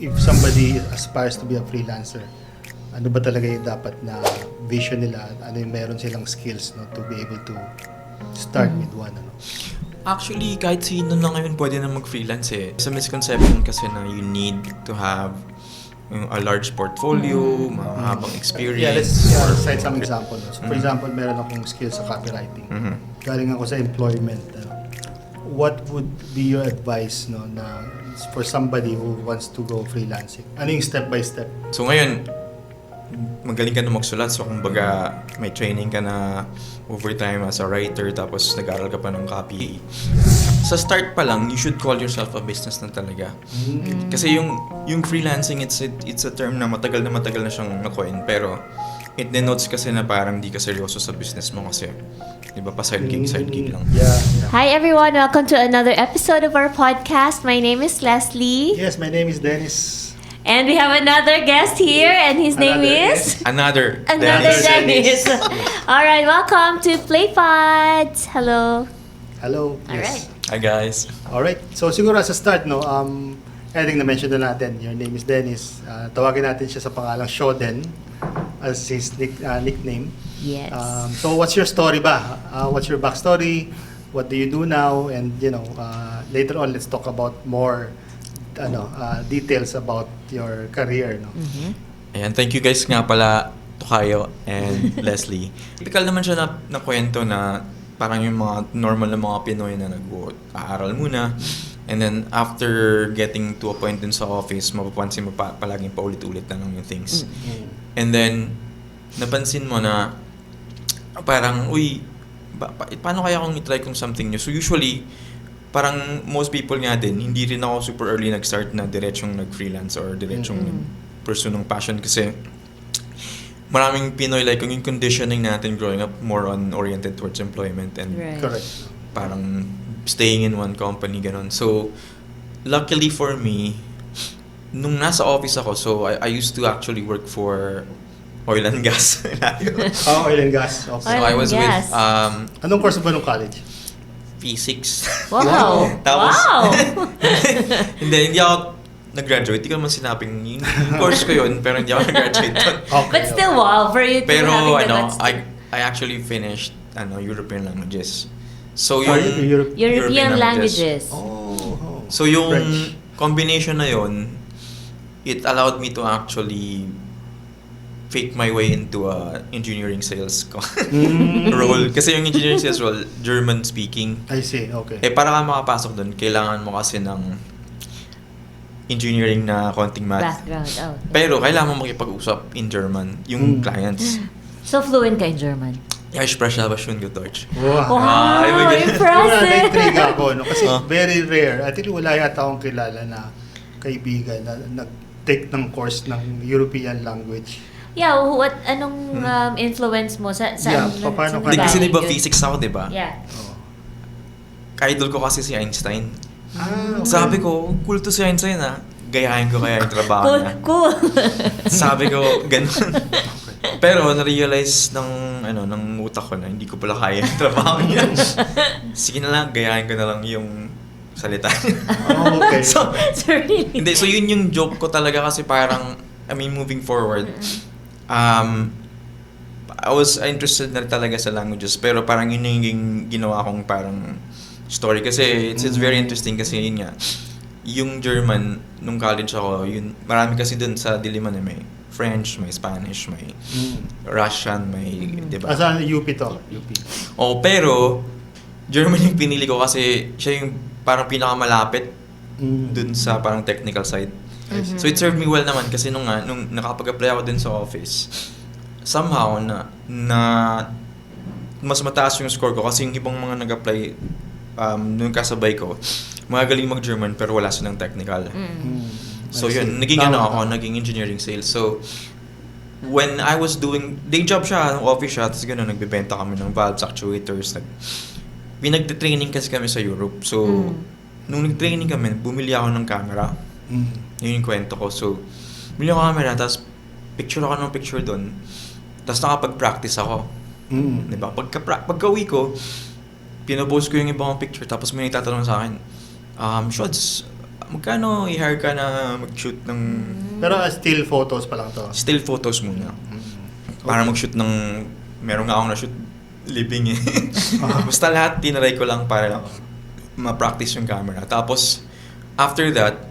If somebody aspires to be a freelancer, ano ba talaga yung dapat na vision nila? Ano yung meron silang skills, no, to be able to start with one? Ano? Actually, kahit sino na ngayon pwede na mag-freelance eh. Sa misconception kasi na you need to have a large portfolio, mahabang experience. Yeah, let's cite some example. No? So, for example, meron akong skills sa copywriting. Galing ako sa employment. What would be your advice, no, na for somebody who wants to go freelancing? Ano yung step by step? So ngayon, magaling ka na magsulat. So kumbaga, may training ka na overtime as a writer, tapos nag-aral ka pa ng copy. Sa start pa lang, you should call yourself a business na talaga. Kasi yung freelancing, it's a term na matagal na siyang na-coin. Pero it denotes kasi na parang di ka seryoso sa business mo kasi di ba pa side gig lang. Yeah. Hi everyone, welcome to another episode of our podcast. My name is Leslie. Yes, my name is Dennis. And we have another guest here, and his name is... Another Dennis. Alright, welcome to Playpod. Hello. Hello. Alright. Hi guys. Alright. So siguro sa start, no, I think na-mention na natin, your name is Dennis. Tawagin natin siya sa pangalang Shoden as his nickname. Yes. So what's your story ba? What's your backstory? What do you do now? And later on, let's talk about more details about your career. No? Ayan, thank you guys nga pala, Tokayo and Leslie. Typical naman siya na kwento na parang yung mga normal na mga Pinoy na nag-aaral muna. And then after getting to a point dun sa office, mapapansin mo palaging paulit-ulit na lang yung things. And then, napansin mo na parang, paano kaya akong i-try kung something new? So usually, parang most people nga din, hindi rin ako super early nag-start na diretsyong nag-freelance or diretsyong nag-pursue ng passion kasi maraming Pinoy, like yung conditioning natin growing up, more on oriented towards employment and Correct. parang staying in one company, ganon. So, luckily for me, nung nasa office ako, so I used to actually work for oil and gas. Oil and gas. Okay. So I was with Anong course ba nung college? Physics. Wow. Tapos, Wow. hindi ako nag-graduate. Hindi ko naman sinabing yung course ko yun, pero hindi ako nag-graduate doon. Okay. But still, wow, for you to Pero having the guts to- I actually finished European languages. So Sorry, yung European languages. Oh. So yung French. combination na yun, it allowed me to actually fake my way into a engineering sales role. Kasi yung engineering sales role, German speaking. I see, okay. Para ka makapasok doon, kailangan mo kasi ng engineering na konting math. Background. Oh. Pero kailangan mo makipag-usap in German, yung clients. So fluent ka in German? Ja, ich spreche aber schon gut Deutsch. Wow. Wow, impressive! Na-intrigue ako, no? Kasi very rare. At wala yata akong kilala na kaibigan na nag-take ng course ng European language. Yeah, anong influence mo sa paano ka- Hindi kasi galing diba yun? physics ako, diba? Yeah. Idol ko kasi si Einstein. Okay. Sabi ko, cool to si Einstein gayahin ko kaya yung trabaho niya. Cool. Sabi ko, ganun. Pero na-realize ng utak ko na hindi ko pala kaya yung trabaho niya. Sige na lang, gayahin ko na lang yung salita niya. Okay. So, Really? hindi, so yun yung joke ko talaga kasi parang, moving forward, I was interested na talaga sa languages, pero parang yun yung ginawa kong parang story kasi it's very interesting kasi yun nga, yung German, nung college ako, yun, marami kasi dun sa Diliman may French, may Spanish, may Russian, may, diba? Saan UP to? UP. Pero, German yung pinili ko kasi siya yung parang pinakamalapit dun sa parang technical side. So it served me well naman kasi nung nakapag-apply ako dun sa office, somehow na mas mataas yung score ko kasi yung ibang mga nag-apply nung kasabay ko, magaling mag-German pero wala silang technical. So yun, naging engineering sales. So when I was doing, day job siya, office siya, tapos gano'n, nagbebenta kami ng valves, actuators, pinag-training kasi kami sa Europe. So nung nag-training kami, bumili ako ng camera. Yun yung kwento ko. So, bumili ako ng camera, tapos picture ako ng picture doon. Tapos nakapag-practice ako. Diba? Pagka-uwi ko, pinopost ko yung ibang picture, tapos may nagtatanong sa akin, Shods, magkano i-hire ka na mag-shoot ng Pero still photos pa lang to. still photos muna. Para mag-shoot ng, meron nga akong na-shoot living eh. Basta lahat tinaray ko lang para ma-practice yung camera. Tapos, after that,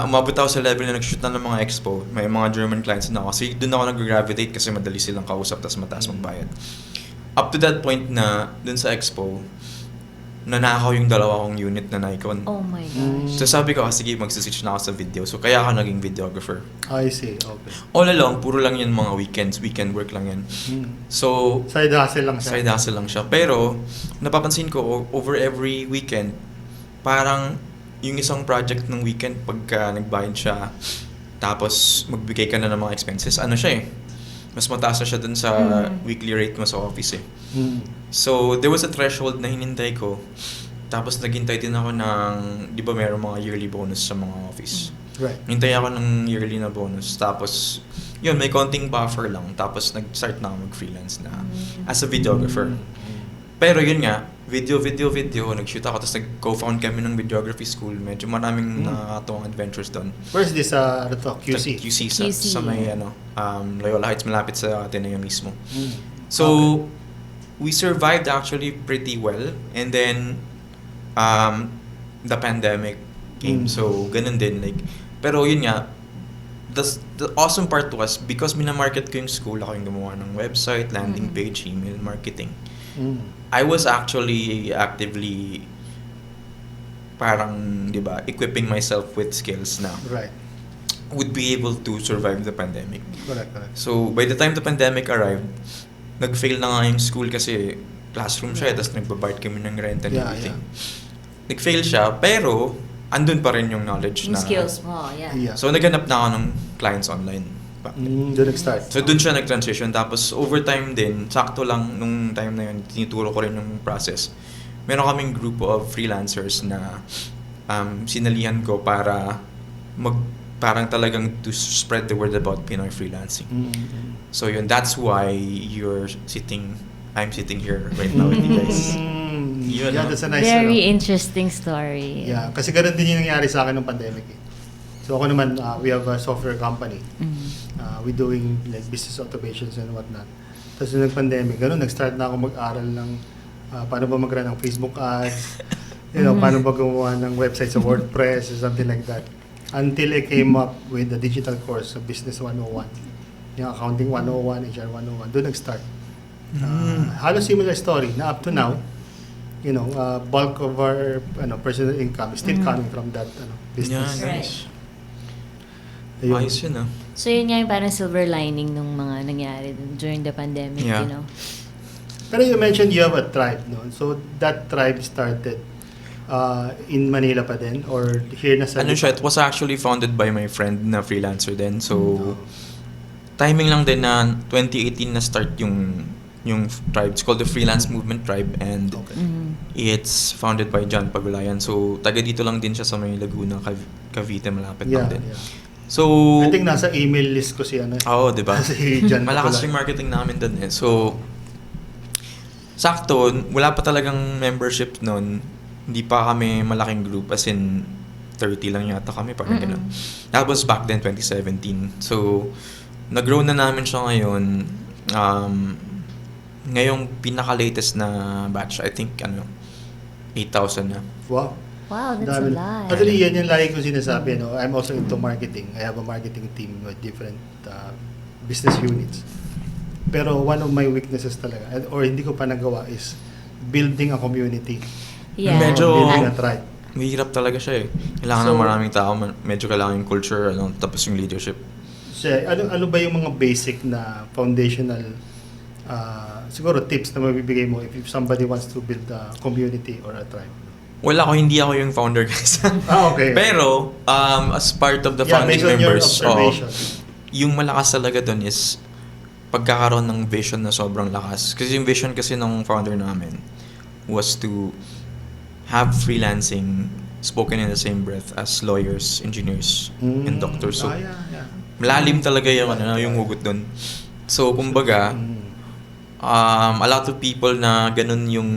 umabot ako sa level na nag-shoot na ng mga expo. May mga German clients na ako. Kasi doon ako nag-gravitate kasi madali silang kausap tapos mataas magbayad. Up to that point na, dun sa expo, nanakaw yung dalawa kong unit na Nikon. Oh my gosh. So sabi ko, sige, magsiswitch na ako sa video. So kaya ako naging videographer. I see, okay. All along, puro lang yan mga weekend work lang yan. So, Side hustle lang siya. side hustle lang siya. Pero, napapansin ko, over every weekend, parang yung isang project ng weekend, pagka nagbayad siya, tapos magbigay ka na ng mga expenses, ano siya eh, mas mataas na siya dun sa weekly rate mo sa office eh. So, there was a threshold na hinintay ko. Tapos naghintay din ako ng, di ba meron mga yearly bonus sa mga office. Right. Hintay ako ng yearly na bonus. Tapos, yun, may konting buffer lang. Tapos nag-start na ako mag-freelance na as a videographer. Pero yun nga, video, nag-shoot ako. Tapos nag-co-found kami ng videography school. Medyo maraming nakakatuwang adventures doon. Where's this, QC? QC sa, QC. sa may Loyola Heights, malapit sa Ateneo mismo. So, we survived actually pretty well. And then, the pandemic came. So, ganun din. Like, pero yun nga, the awesome part was, because minamarket ko yung school, ako yung gumawa ng website, landing page, email marketing. I was actually actively parang, di ba, equipping myself with skills na Right. would be able to survive the pandemic. Correct. So, by the time the pandemic arrived, nag-fail na nga yung school kasi classroom siya, tapos nagbabayad kami ng rent and everything. Nag-fail siya, pero andun pa rin yung knowledge Yung na... skills mo, yeah. So, naghanap na ako ng clients online. Doon nag-start. So, dun siya nag-transition. Tapos, overtime din, sakto lang nung time na yun, tinuturo ko rin yung process. Meron kaming group of freelancers na sinalihan ko para parang talagang to spread the word about Pinoy freelancing. So, yun, that's why I'm sitting here right now with you guys. Yun, Yeah, that's a nice Very interesting story. Yeah, kasi ganun din yung nangyari sa akin ng pandemic eh. So ako naman, we have a software company. We doing like business automations and whatnot. Tapos nung nag-pandemic, ganun, nag-start na ako mag-aral ng paano ba mag-run ng Facebook ads, paano ba gumawa ng website sa WordPress or something like that. Until I came up with the digital course of Business 101. Yung Accounting 101, HR 101. Doon nag-start. Halos similar story na up to now, bulk of our personal income is still coming from that business. Yeah, nice. Ayun. Ayos yun ah. So yun nga yung parang silver lining nung mga nangyari during the pandemic, Yeah. Pero you mentioned you have a tribe, no? So that tribe started in Manila pa din or here na sa... Ano siya, it was actually founded by my friend na freelancer din. So, timing lang din na 2018 na start yung tribe. It's called the Freelance Movement Tribe and it's founded by John Pagulayan. So, taga dito lang din siya sa may Laguna, Cavite, malapit lang din. Yeah. So, I think nasa email list ko si Oo, di ba? si John Malakas Pagulayan. yung marketing namin doon eh. So, sakto, wala pa talagang membership noon. Hindi pa kami malaking group, as in 30 lang yata kami, parang gano'n. That was back then, 2017. So, nag-grow na namin siya ngayon. Ngayong pinaka-latest na batch, I think, 8,000 na. Wow. Wow, that's a Dami. lot. Actually, yan yung lagi ko sinasabi. I'm also into marketing. I have a marketing team with different business units. Pero one of my weaknesses talaga, or hindi ko pa nagawa, is building a community. Yeah. Medyo- Building a tribe. Mahirap talaga siya eh. Kailangan ng maraming tao, medyo kailangan yung culture, tapos yung leadership. So, ano ba yung mga basic na foundational siguro tips na mabibigay mo if somebody wants to build a community or a tribe? Wala ko, hindi ako yung founder guys. Okay. Pero, as part of the founding based on your members, observation. yung malakas talaga doon is pagkakaroon ng vision na sobrang lakas. Kasi yung vision kasi ng founder namin was to have freelancing spoken in the same breath as lawyers, engineers, and doctors. So, yeah. malalim talaga yung hugot doon. So, kumbaga, a lot of people na ganun yung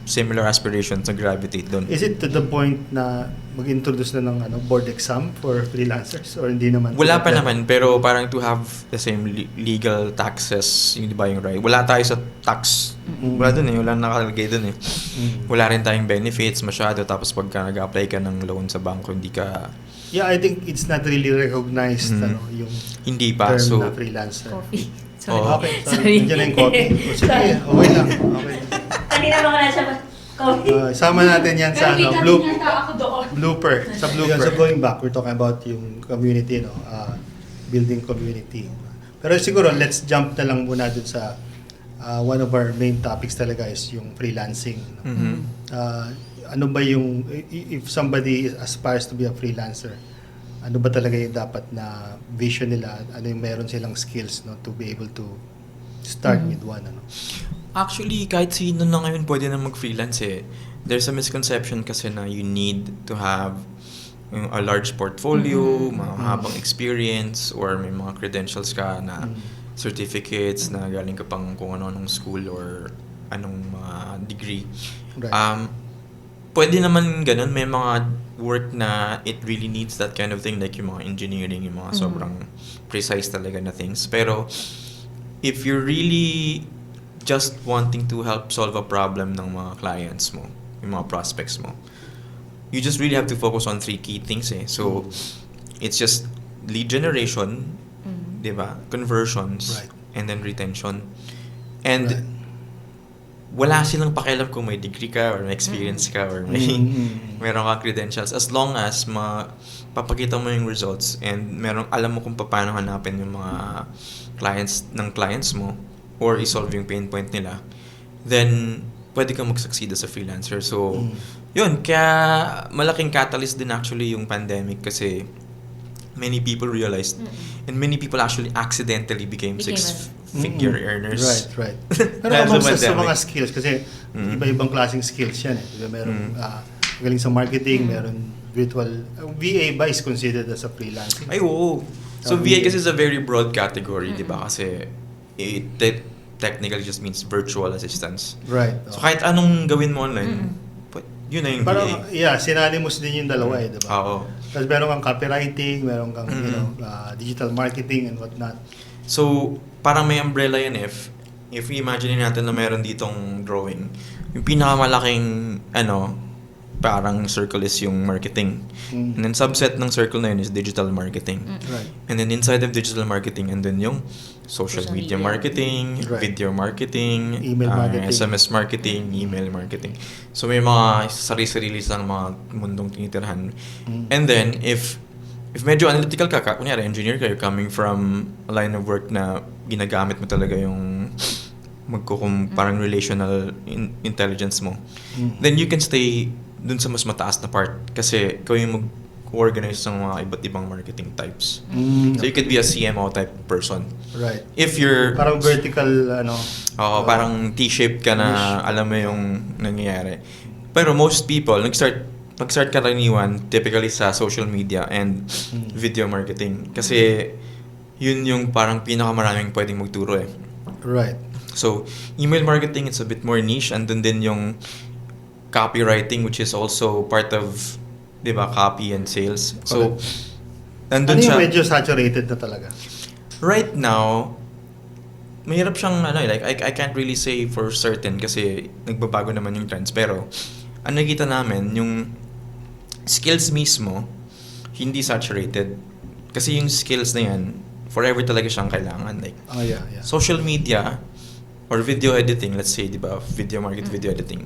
similar aspirations na gravitate doon. Is it to the point na mag-introduce na ng board exam for freelancers or hindi naman? Wala pa naman, pero parang to have the same legal taxes, yung di ba yung right? Wala tayo sa tax. Wala dun eh, wala nakalagay dun eh. Wala rin tayong benefits masyado, tapos pagka nag-apply ka ng loan sa bangko, hindi ka... Yeah, I think it's not really recognized yung hindi pa, term so... na freelancer. Coffee. Oh. Okay, Sorry. nandiyan na yung coffee. O, sige, okay lang. Okay. Kanina ba ko na siya coffee? Sama natin yan sa blooper. Sa blooper. Yeah, So going back, we're talking about yung community, building community. Pero siguro, let's jump na lang muna dun sa one of our main topics talaga is yung freelancing. Ano ba yung, if somebody aspires to be a freelancer, ano ba talaga yung dapat na vision nila? Ano yung meron silang skills to be able to start with one? Actually, kahit sino na ngayon pwede na mag-freelance eh. There's a misconception kasi na you need to have a large portfolio, mahabang experience, or may mga credentials ka na certificates na galing ka pang kung ano-anong school or anong degree. Right. Pwede naman ganun. May mga work na it really needs that kind of thing, like yung mga engineering, yung mga sobrang precise talaga na things. Pero if you're really just wanting to help solve a problem ng mga clients mo, yung mga prospects mo, you just really have to focus on 3 key things eh. So it's just lead generation, diba? Conversions, Right. and then retention. And wala silang pakialam kung may degree ka or may experience ka or may meron ka credentials, as long as papakita mo yung results and alam mo kung paano hanapin yung mga clients mo or i-solve yung pain point nila, then pwede kang mag-succeed as a freelancer. So yun, kaya malaking catalyst din actually yung pandemic kasi many people realized and many people actually accidentally became six-figure earners. Right. Pero among sa mga skills, kasi iba-ibang klaseng skills yan eh. Diba? Meron galing sa marketing, meron virtual, VA ba is considered as a freelancing? Ay, oo. So VA kasi is a very broad category, di ba? Kasi it technically just means virtual assistance. Right. So kahit anong gawin mo online, yun na yung parang, VA. synonymous din yung dalawa eh, diba? Oo. Tapos meron kang copywriting, meron kang digital marketing and whatnot. So, parang may umbrella yan if imagine natin na meron ditong drawing. Yung pinakamalaking, parang circle is yung marketing. And then subset ng circle na yun is digital marketing. Right. And then inside of digital marketing, and then yung social media marketing, Right. video marketing, Email marketing. SMS marketing, email marketing. So may mga sarili-sarili lang mga mundong tinitirhan. And then if medyo analytical ka, kunyari engineer ka, you're coming from a line of work na ginagamit mo talaga yung parang relational intelligence mo, then you can stay dun sa mas mataas na part kasi ikaw yung mag-organize ng mga iba't ibang marketing types. So you could be a CMO type person. Right. If you're Parang vertical, parang T-shaped ka na alam mo yung nangyayari. Pero most people, pag-start karaniwan, typically sa social media and video marketing. Kasi yun yung parang pinakamaraming pwedeng magturo eh. Right. So, email marketing, it's a bit more niche. Andun din yung copywriting, which is also part of, di ba, copy and sales. So, andun yung siya. medyo saturated na talaga? Right now, mahirap siyang, like, I can't really say for certain kasi nagbabago naman yung trends. Pero, ang nakita namin, yung skills mismo, hindi saturated. Kasi yung skills na yan, forever talaga siyang kailangan. Like, Yeah. social media or video editing, let's say, di ba, video editing.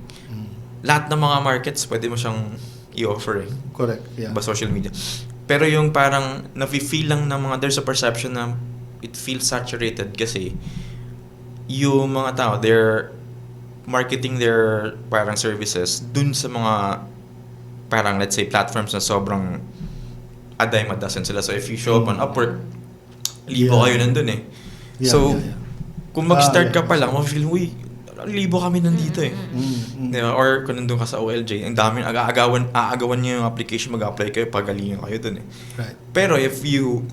Lahat ng mga markets, pwede mo siyang i-offer eh. Correct, yeah. Diba, social media. Pero yung parang, nafe-feel lang ng mga, there's a perception na it feels saturated kasi yung mga tao, they're marketing their parang services dun sa mga parang, let's say, platforms na sobrang a dime a dozen sila. So if you show up on Upwork, libo kayo nandun eh. Kung mag-start ka pa lang, ma-feel, libo kami nandito eh. Diba? Or kung nandun ka sa OLJ, ang daming aagawan nyo yung application, mag-apply kayo, pagalingan kayo dun eh. Right. Pero if you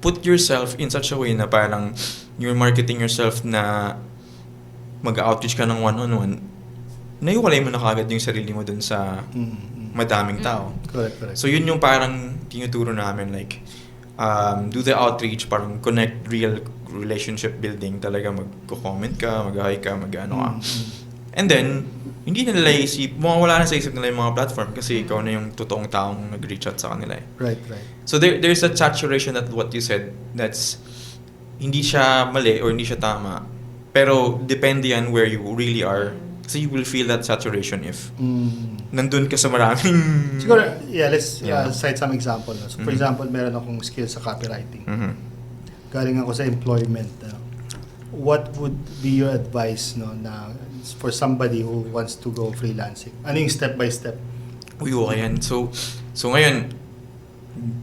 put yourself in such a way na parang you're marketing yourself na mag-outreach ka ng one-on-one, naiwalay mo na kagad yung sarili mo dun sa madaming tao. Correct. So yun yung parang tinuturo namin, like, do the outreach, parang connect real relationship building, talaga magko-comment ka, mag-hi ka, mag-ano ka. And then, hindi na nila isip, mawawala na sa isip nila yung mga platform kasi ikaw na yung totoong taong nag-reach out sa kanila. Right. So there's a saturation at what you said that's hindi siya mali or hindi siya tama. Pero depende yan where you really are. Kasi you will feel that saturation if nandun ka sa maraming... Siguro, let's cite some example. No? So, for example, meron akong skill sa copywriting. Galing ako sa employment. What would be your advice na for somebody who wants to go freelancing? Ano yung step by step? Uy, okay yan. So ngayon,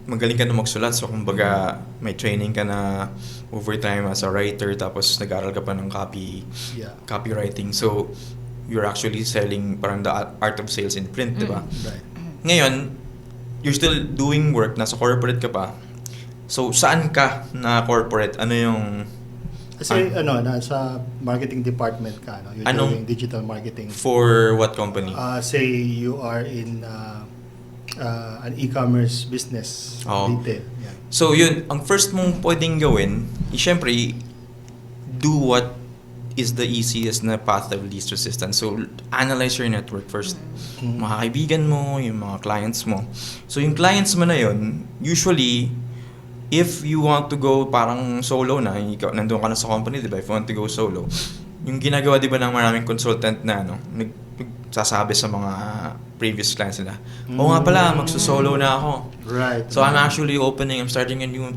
magaling ka na magsulat. So, kumbaga, may training ka na overtime as a writer, tapos nag-aral ka pa ng copywriting. So, you're actually selling parang the art of sales in print, di ba? Right. Ngayon, you're still doing work, nasa corporate ka pa. So, saan ka na corporate? Ano yung... Kasi nasa marketing department ka, you're doing digital marketing. For what company? Say you are in an e-commerce business, retail. Yeah. So yun, ang first mong pwedeng gawin, syempre, do what is the easiest na path of least resistance. So analyze your network first. Mga kaibigan mo, yung mga clients mo. So yung clients mo na yun, usually, if you want to go parang solo na, nandun ka na sa company, di ba? If you want to go solo, yung ginagawa, di ba, ng maraming consultant na, nagsasabi sa mga previous clients nila, nga pala, magsusolo na ako. Right. So I'm starting a new,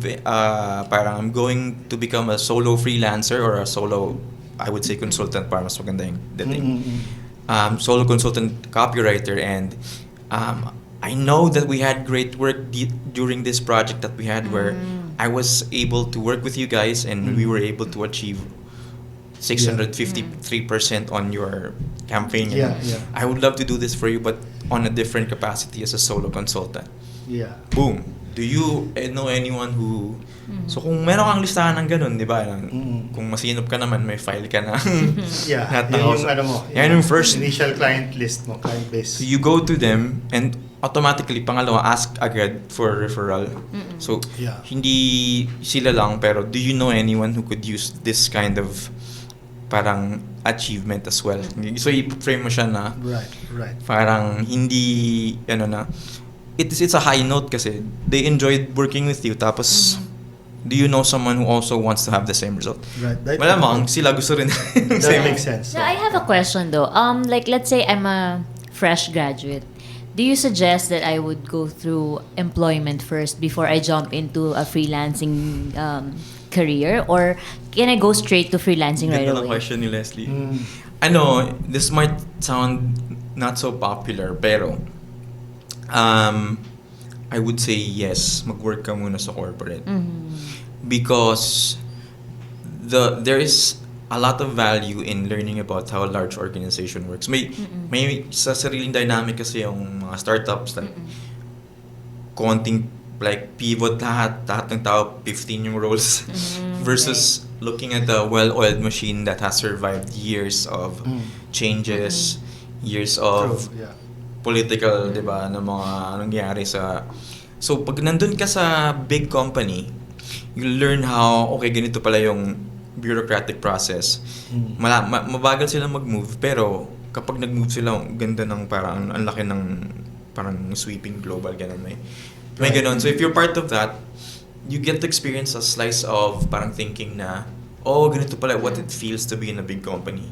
parang I'm going to become a solo freelancer or a solo, I would say, consultant, para mas maganda yung dating. Solo consultant copywriter, and I know that we had great work during this project that we had where I was able to work with you guys and we were able to achieve 653% on your campaign. Yeah. I would love to do this for you, but on a different capacity as a solo consultant. Yeah. Boom. Do you know anyone who... So kung meron kang listahan ng ganun, di ba? Kung masinop ka naman, may file ka na. Yeah. Yan yung first initial client list mo, client base. So you go to them and automatically, pangalawa, ask agad for referral. So, hindi sila lang, pero do you know anyone who could use this kind of parang achievement as well? So, i-frame mo siya na right. Parang hindi, it's a high note kasi they enjoyed working with you, tapos do you know someone who also wants to have the same result? Right. Malamang, sila gusto rin. That makes sense. So, I have a question though. Like, let's say I'm a fresh graduate. Do you suggest that I would go through employment first before I jump into a freelancing career? Or can I go straight to freelancing right Ganda ng away? question ni Leslie. This might sound not so popular, pero I would say yes, mag-work ka muna sa corporate. Because there is a lot of value in learning about how a large organization works. May sa sariling dynamic kasi yung mga startups, like konting like pivot lahat ng tao 15 yung roles versus looking at the well-oiled machine that has survived years of changes, years of political, 'di ba, na mga nangyari sa. So pag nandun ka sa big company, you learn how ganito pala yung bureaucratic process. Mabagal sila mag-move, pero kapag nag-move sila, ganda ng parang ang laki ng parang sweeping global ganun, may ganun. So if you're part of that, you get to experience a slice of parang thinking na ganito pala what it feels to be in a big company.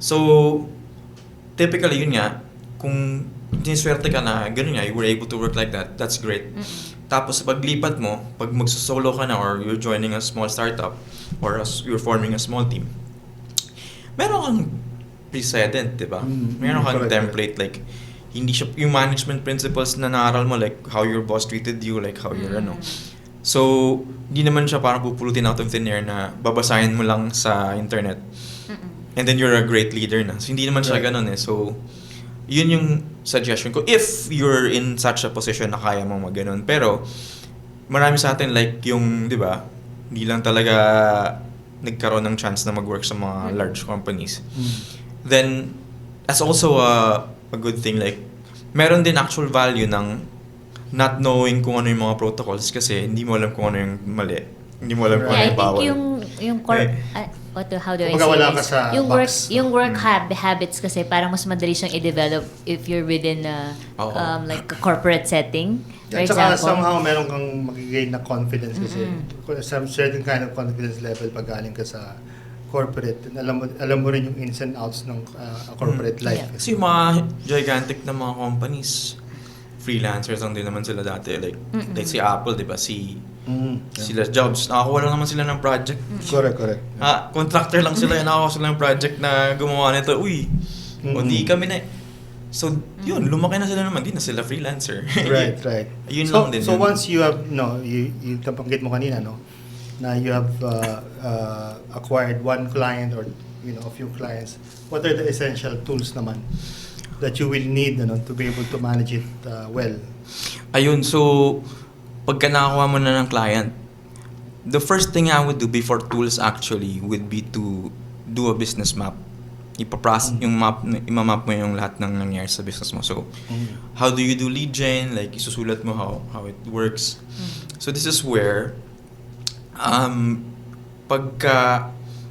So typically yun nga, kung siniswerte ka na ganun nga, you were able to work like that, that's great. Tapos paglipat mo, pag magsusolo ka na or you're joining a small startup or you're forming a small team, meron kang precedent, di ba? Meron kang template, like hindi siya yung management principles na naaral mo, like how your boss treated you, like how you're So, hindi naman siya parang pupulutin out of thin air na babasahin mo lang sa internet. And then you're a great leader na. So, hindi naman siya ganun eh. So, yun yung suggestion ko. If you're in such a position na kaya mo mag-ganun. Pero, marami sa atin, like yung, di ba, hindi lang talaga nagkaroon ng chance na mag-work sa mga large companies. Then, that's also a good thing. Like, meron din actual value ng not knowing kung ano yung mga protocols kasi hindi mo alam kung ano yung mali. Hindi mo alam kung ano Yeah, I yung think bawal. how do I Kumbaga say wala this? ka sa Yung box. work habits kasi parang mas madali siyang i-develop if you're within Oo. like a corporate setting, for At saka example. somehow meron kang magigain na confidence kasi some certain kind of confidence level pag galing ka sa corporate. Alam mo rin yung ins and outs ng corporate life. Yeah. Kasi yung mga gigantic na mga companies, freelancers lang din naman sila dati. Like, let's say Apple, di ba? Sila Jobs, nakakuha lang naman sila ng project. Correct. Contractor lang sila, nakakuha sila ng project na gumawa nito. Uy, o di kami na. So, yun, lumaki na sila naman. Di na sila freelancer. Right. Yun So, lang din. so yun. once you have, you nabanggit mo kanina, na you have acquired one client or a few clients, what are the essential tools naman that you will need to be able to manage it well? Ayun, so, pagka nakakuha mo na ng client, the first thing I would do before tools actually would be to do a business map. Yung map, imamap mo yung lahat ng nangyayari sa business mo. So, how do you do lead gen? Like, isusulat mo how it works. So, this is where,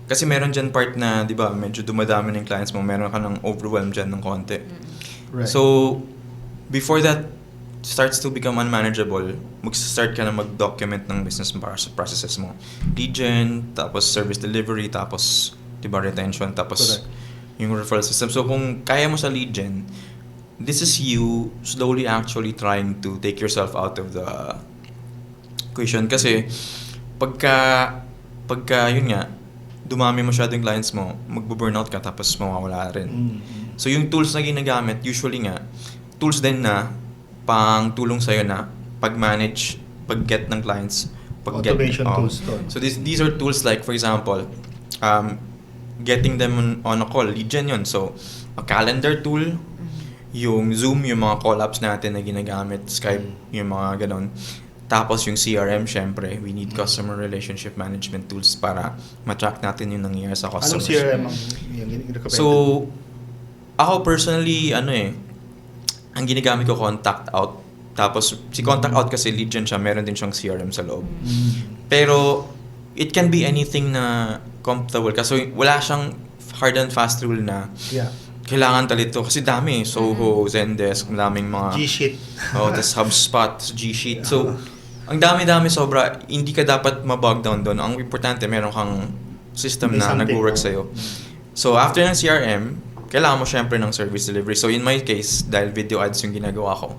kasi meron dyan part na, di ba, medyo dumadami ng clients mo, meron ka ng overwhelm dyan ng konti. Right. So, before that starts to become unmanageable, mag-start ka na mag-document ng business processes mo. Lead gen, tapos service delivery, tapos, di ba, retention, tapos yung referral system. So, kung kaya mo sa lead gen, this is you slowly actually trying to take yourself out of the equation. Kasi, pagka yun nga, dumami masyado yung clients mo, magbo-burnout ka tapos mawawala rin. So yung tools na ginagamit, usually nga, tools din na pang tulong sa'yo na pag-manage, pag-get ng clients, Automation tools to. So these are tools like, for example, getting them on a call, lead gen yun. So, a calendar tool, yung Zoom, yung mga call apps natin na ginagamit, Skype, yung mga ganon. Tapos yung CRM, syempre, we need customer relationship management tools para ma-track natin yung nangyayari sa customers. Anong CRM ang recommended? So, ako personally, ang ginagamit ko Contact Out. Tapos, si Contact Out kasi lead gen siya, meron din siyang CRM sa loob. Pero, it can be anything na comfortable. Kasi wala siyang hard and fast rule na kailangan talito. Kasi dami, Soho, Zendesk, daming mga... G-Sheet. Tas HubSpot, G-Sheet. So, ang dami-dami sobra, hindi ka dapat mabog down doon. Ang importante, meron kang system May na something, nag-work sa'yo. So, after ng CRM, kailangan mo syempre ng service delivery. So, in my case, dahil video ads yung ginagawa ko,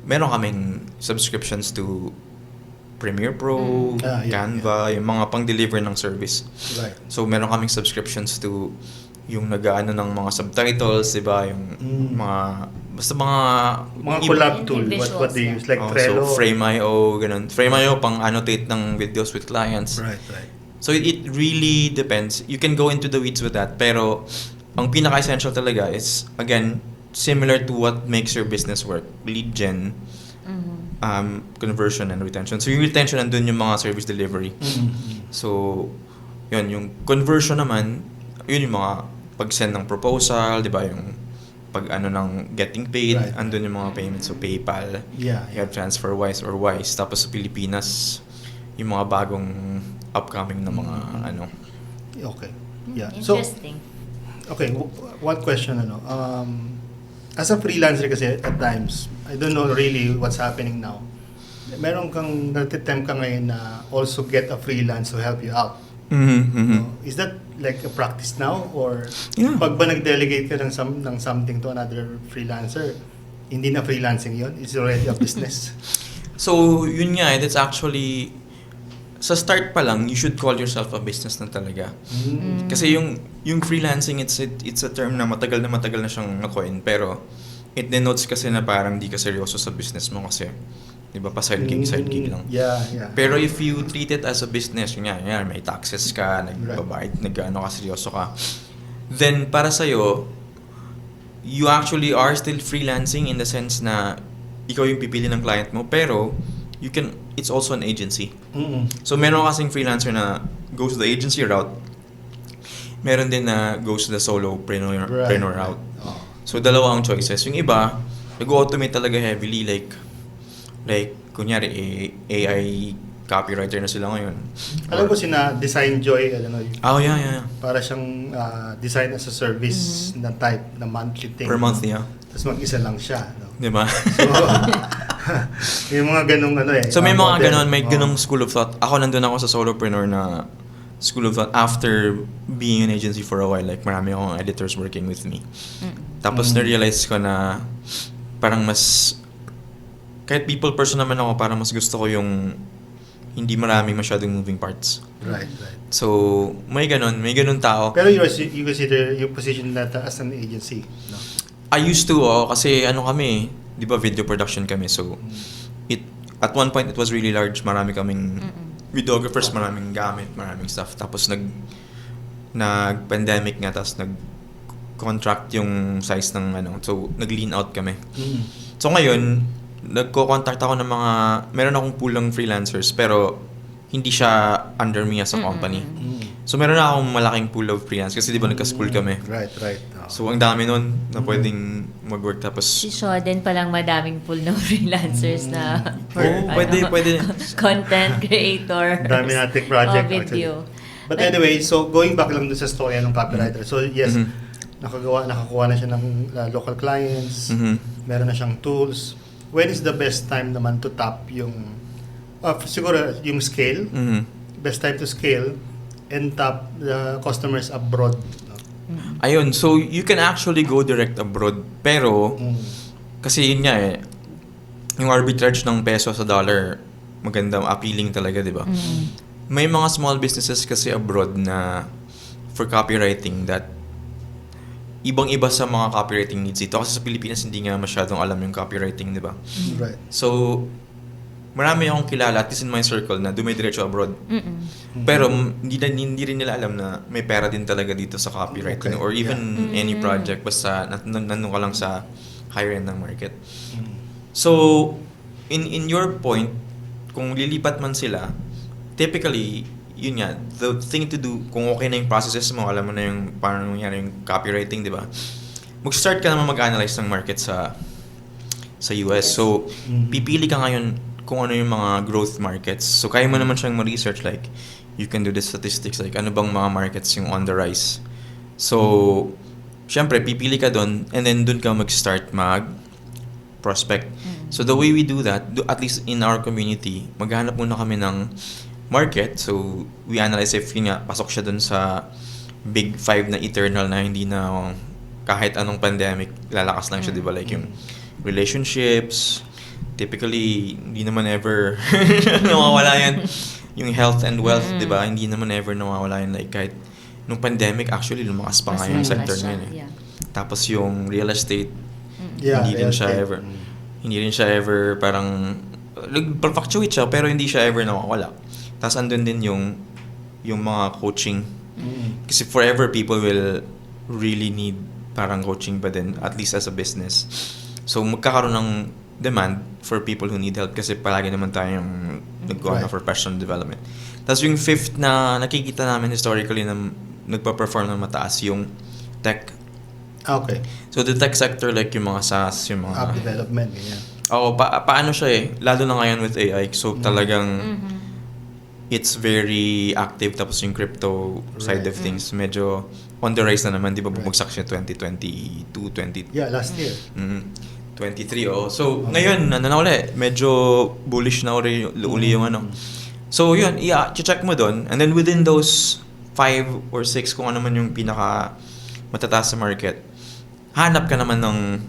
meron kaming subscriptions to Premiere Pro, Canva, yung mga pang-deliver ng service. Right. So, meron kaming subscriptions to yung nag-ano ng mga subtitles, diba? Yung basta mga collab tool, what they use, like Trello. So, Frame.io, ganun. Frame.io pang-annotate ng videos with clients. Right. So, it really depends. You can go into the weeds with that, pero ang pinaka-essential talaga is, again, similar to what makes your business work. Lead gen, conversion, and retention. So, yung retention, nandun yung mga service delivery. So, yun, yung conversion naman, yun yung mga pag-send ng proposal, di ba? Yung ng getting paid, andun yung mga payments. So, PayPal, you have TransferWise or Wise. Tapos sa Pilipinas, yung mga bagong upcoming na mga Okay. Yeah. Interesting. So, okay, one question, as a freelancer kasi at times, I don't know really what's happening now. Meron kang natitempt ka ngayon na also get a freelance to help you out. Is that like a practice now, or pag ba nag-delegate ka ng something to another freelancer, hindi na freelancing yun? It's already a business. So, yun nga, that's actually, sa start pa lang, you should call yourself a business na talaga. Kasi yung freelancing, it's a term na matagal na siyang na-coin, pero it denotes kasi na parang di ka seryoso sa business mo kasi, di ba, pa side gig lang. Yeah. Pero if you treat it as a business, yun nga, may taxes ka, nagbabayad, ka, seryoso ka, then para sa'yo, you actually are still freelancing in the sense na ikaw yung pipili ng client mo, pero it's also an agency. So meron kasing freelancer na goes the agency route, meron din na goes the solopreneur route. So, dalawa ang choices. Yung iba, nag-automate talaga heavily, like kunyari, AI copywriter na sila ngayon. Alam ko sina Design Joy, Oh, yeah. para siyang design as a service na type, na monthly thing. Per month, yeah. Tapos mag-isa lang siya. No? Diba? So, may mga ganung So, may mga model. ganon, may ganung school of thought. Ako, nandun ako sa solopreneur na school of thought after being an agency for a while. Like, marami akong editors working with me. Tapos, na-realize ko na parang mas, kahit people person naman ako, parang mas gusto ko yung hindi maraming masyadong moving parts. Right. So, may ganun tao. Pero you consider your position that as an agency, no? I used to, kasi kami, di ba video production kami. So, at one point, it was really large. Marami kaming videographers, maraming gamit, maraming stuff. Tapos, nag-pandemic nga, tapos nag-contract yung size ng so, nag-lean out kami. So, ngayon, nagko-contact ako ng meron akong pulang freelancers, pero hindi siya under me as a company. So, meron na akong malaking pool of freelance kasi di ba nagka-school kami. Right. So, ang dami nun na pwedeng mag-work. Tapos, Si Shoden palang madaming pool ng freelancers na pwede. content creator. Dami nating project video. actually. But anyway, so going back lang dun sa story ng copywriter. So yes, nakakuha na siya ng local clients. Meron na siyang tools. When is the best time naman to tap yung siguro yung scale? Best time to scale and tap the customers abroad. No? ayun, so you can actually go direct abroad. Pero, kasi yun nga yung arbitrage ng peso sa dollar, maganda, appealing talaga, di ba? May mga small businesses kasi abroad na for copywriting that ibang-iba sa mga copywriting needs dito. Kasi sa Pilipinas, hindi nga masyadong alam yung copywriting, di ba? Right. So, marami akong kilala, at least in my circle, na dumidiretso abroad. Pero, hindi rin nila alam na may pera din talaga dito sa copywriting or even any project. Basta, nandun ka lang sa higher end ng market. So, in your point, kung lilipat man sila, typically, yun nga, the thing to do, kung okay na yung processes mo, alam mo na yung paano nangyari yung copywriting, di ba? Mag-start ka naman mag-analyze ng market sa US. So, pipili ka ngayon kung ano yung mga growth markets. So, kaya mo naman siyang ma-research, like, you can do the statistics, like, ano bang mga markets yung on the rise. So, syempre, pipili ka doon, and then doon ka mag-start mag-prospect. So, the way we do that, at least in our community, maghanap muna kami ng market. So, we analyze if yun nga, pasok siya dun sa big five na eternal na hindi na kahit anong pandemic, lalakas lang siya, di ba? Like yung relationships, typically, hindi naman ever nawawala yan. Yung health and wealth, di ba? Hindi naman ever nawawala yan. Like kahit nung pandemic, actually, lumakas pa nga yung sector ngayon. Tapos yung real estate, hindi rin siya ever parang nag-fluctuate siya, pero hindi siya ever nawawala. Tapos andun din yung mga coaching. Kasi forever people will really need parang coaching pa din, at least as a business. So magkakaroon ng demand for people who need help kasi palagi naman tayong nag-go for professional development. Tapos yung fifth na nakikita namin historically na nagpa-perform ng mataas, yung tech. Okay. So the tech sector, like yung mga SaaS, yung mga app development, ganyan. Oo, paano siya lalo na ngayon with AI. So talagang it's very active. Tapos yung crypto side of things, medyo on the rise na naman. Di ba bumagsak siya 2022, 20... Yeah, last year. 23, oh. So, ngayon, na uli, medyo bullish na uli yung ano. So, yun, check mo doon. And then within those 5 or 6, kung ano man yung pinaka matataas sa market, hanap ka naman ng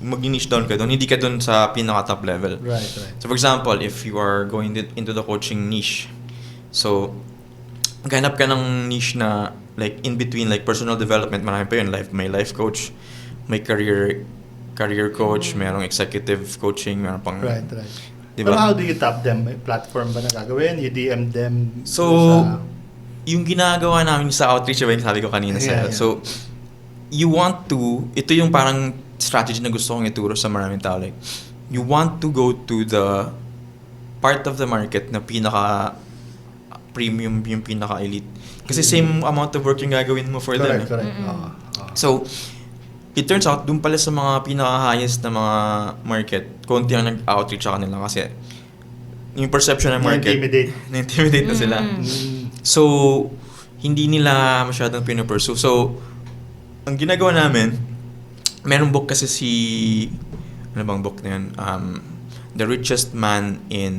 mag-niche down ka doon. Hindi ka doon sa pinaka top level. Right. So, for example, if you are going into the coaching niche, so, maghanap ka ng niche na like in between, like personal development, marami pa yun. May life coach, may career coach, mayroong executive coaching, mayroong pang... Right. Diba? Pero how do you tap them? May platform ba na gagawin? You DM them? So, yung ginagawa namin sa outreach, yung sabi ko kanina sa'yo. So, you want to, ito yung parang strategy na gusto kong ituro sa maraming tao. Like, you want to go to the part of the market na pinaka-premium, yung pinaka-elite. Kasi same amount of work yung gagawin mo for them. Correct. So, it turns out, dun pala sa mga pinaka-highest na mga market, konti ang nag-outreach sa kanila kasi yung perception ng market, na-intimidate na sila. So, hindi nila masyadong pinupursue. So, ang ginagawa namin, merong book kasi ano bang book na yun? The Richest Man in...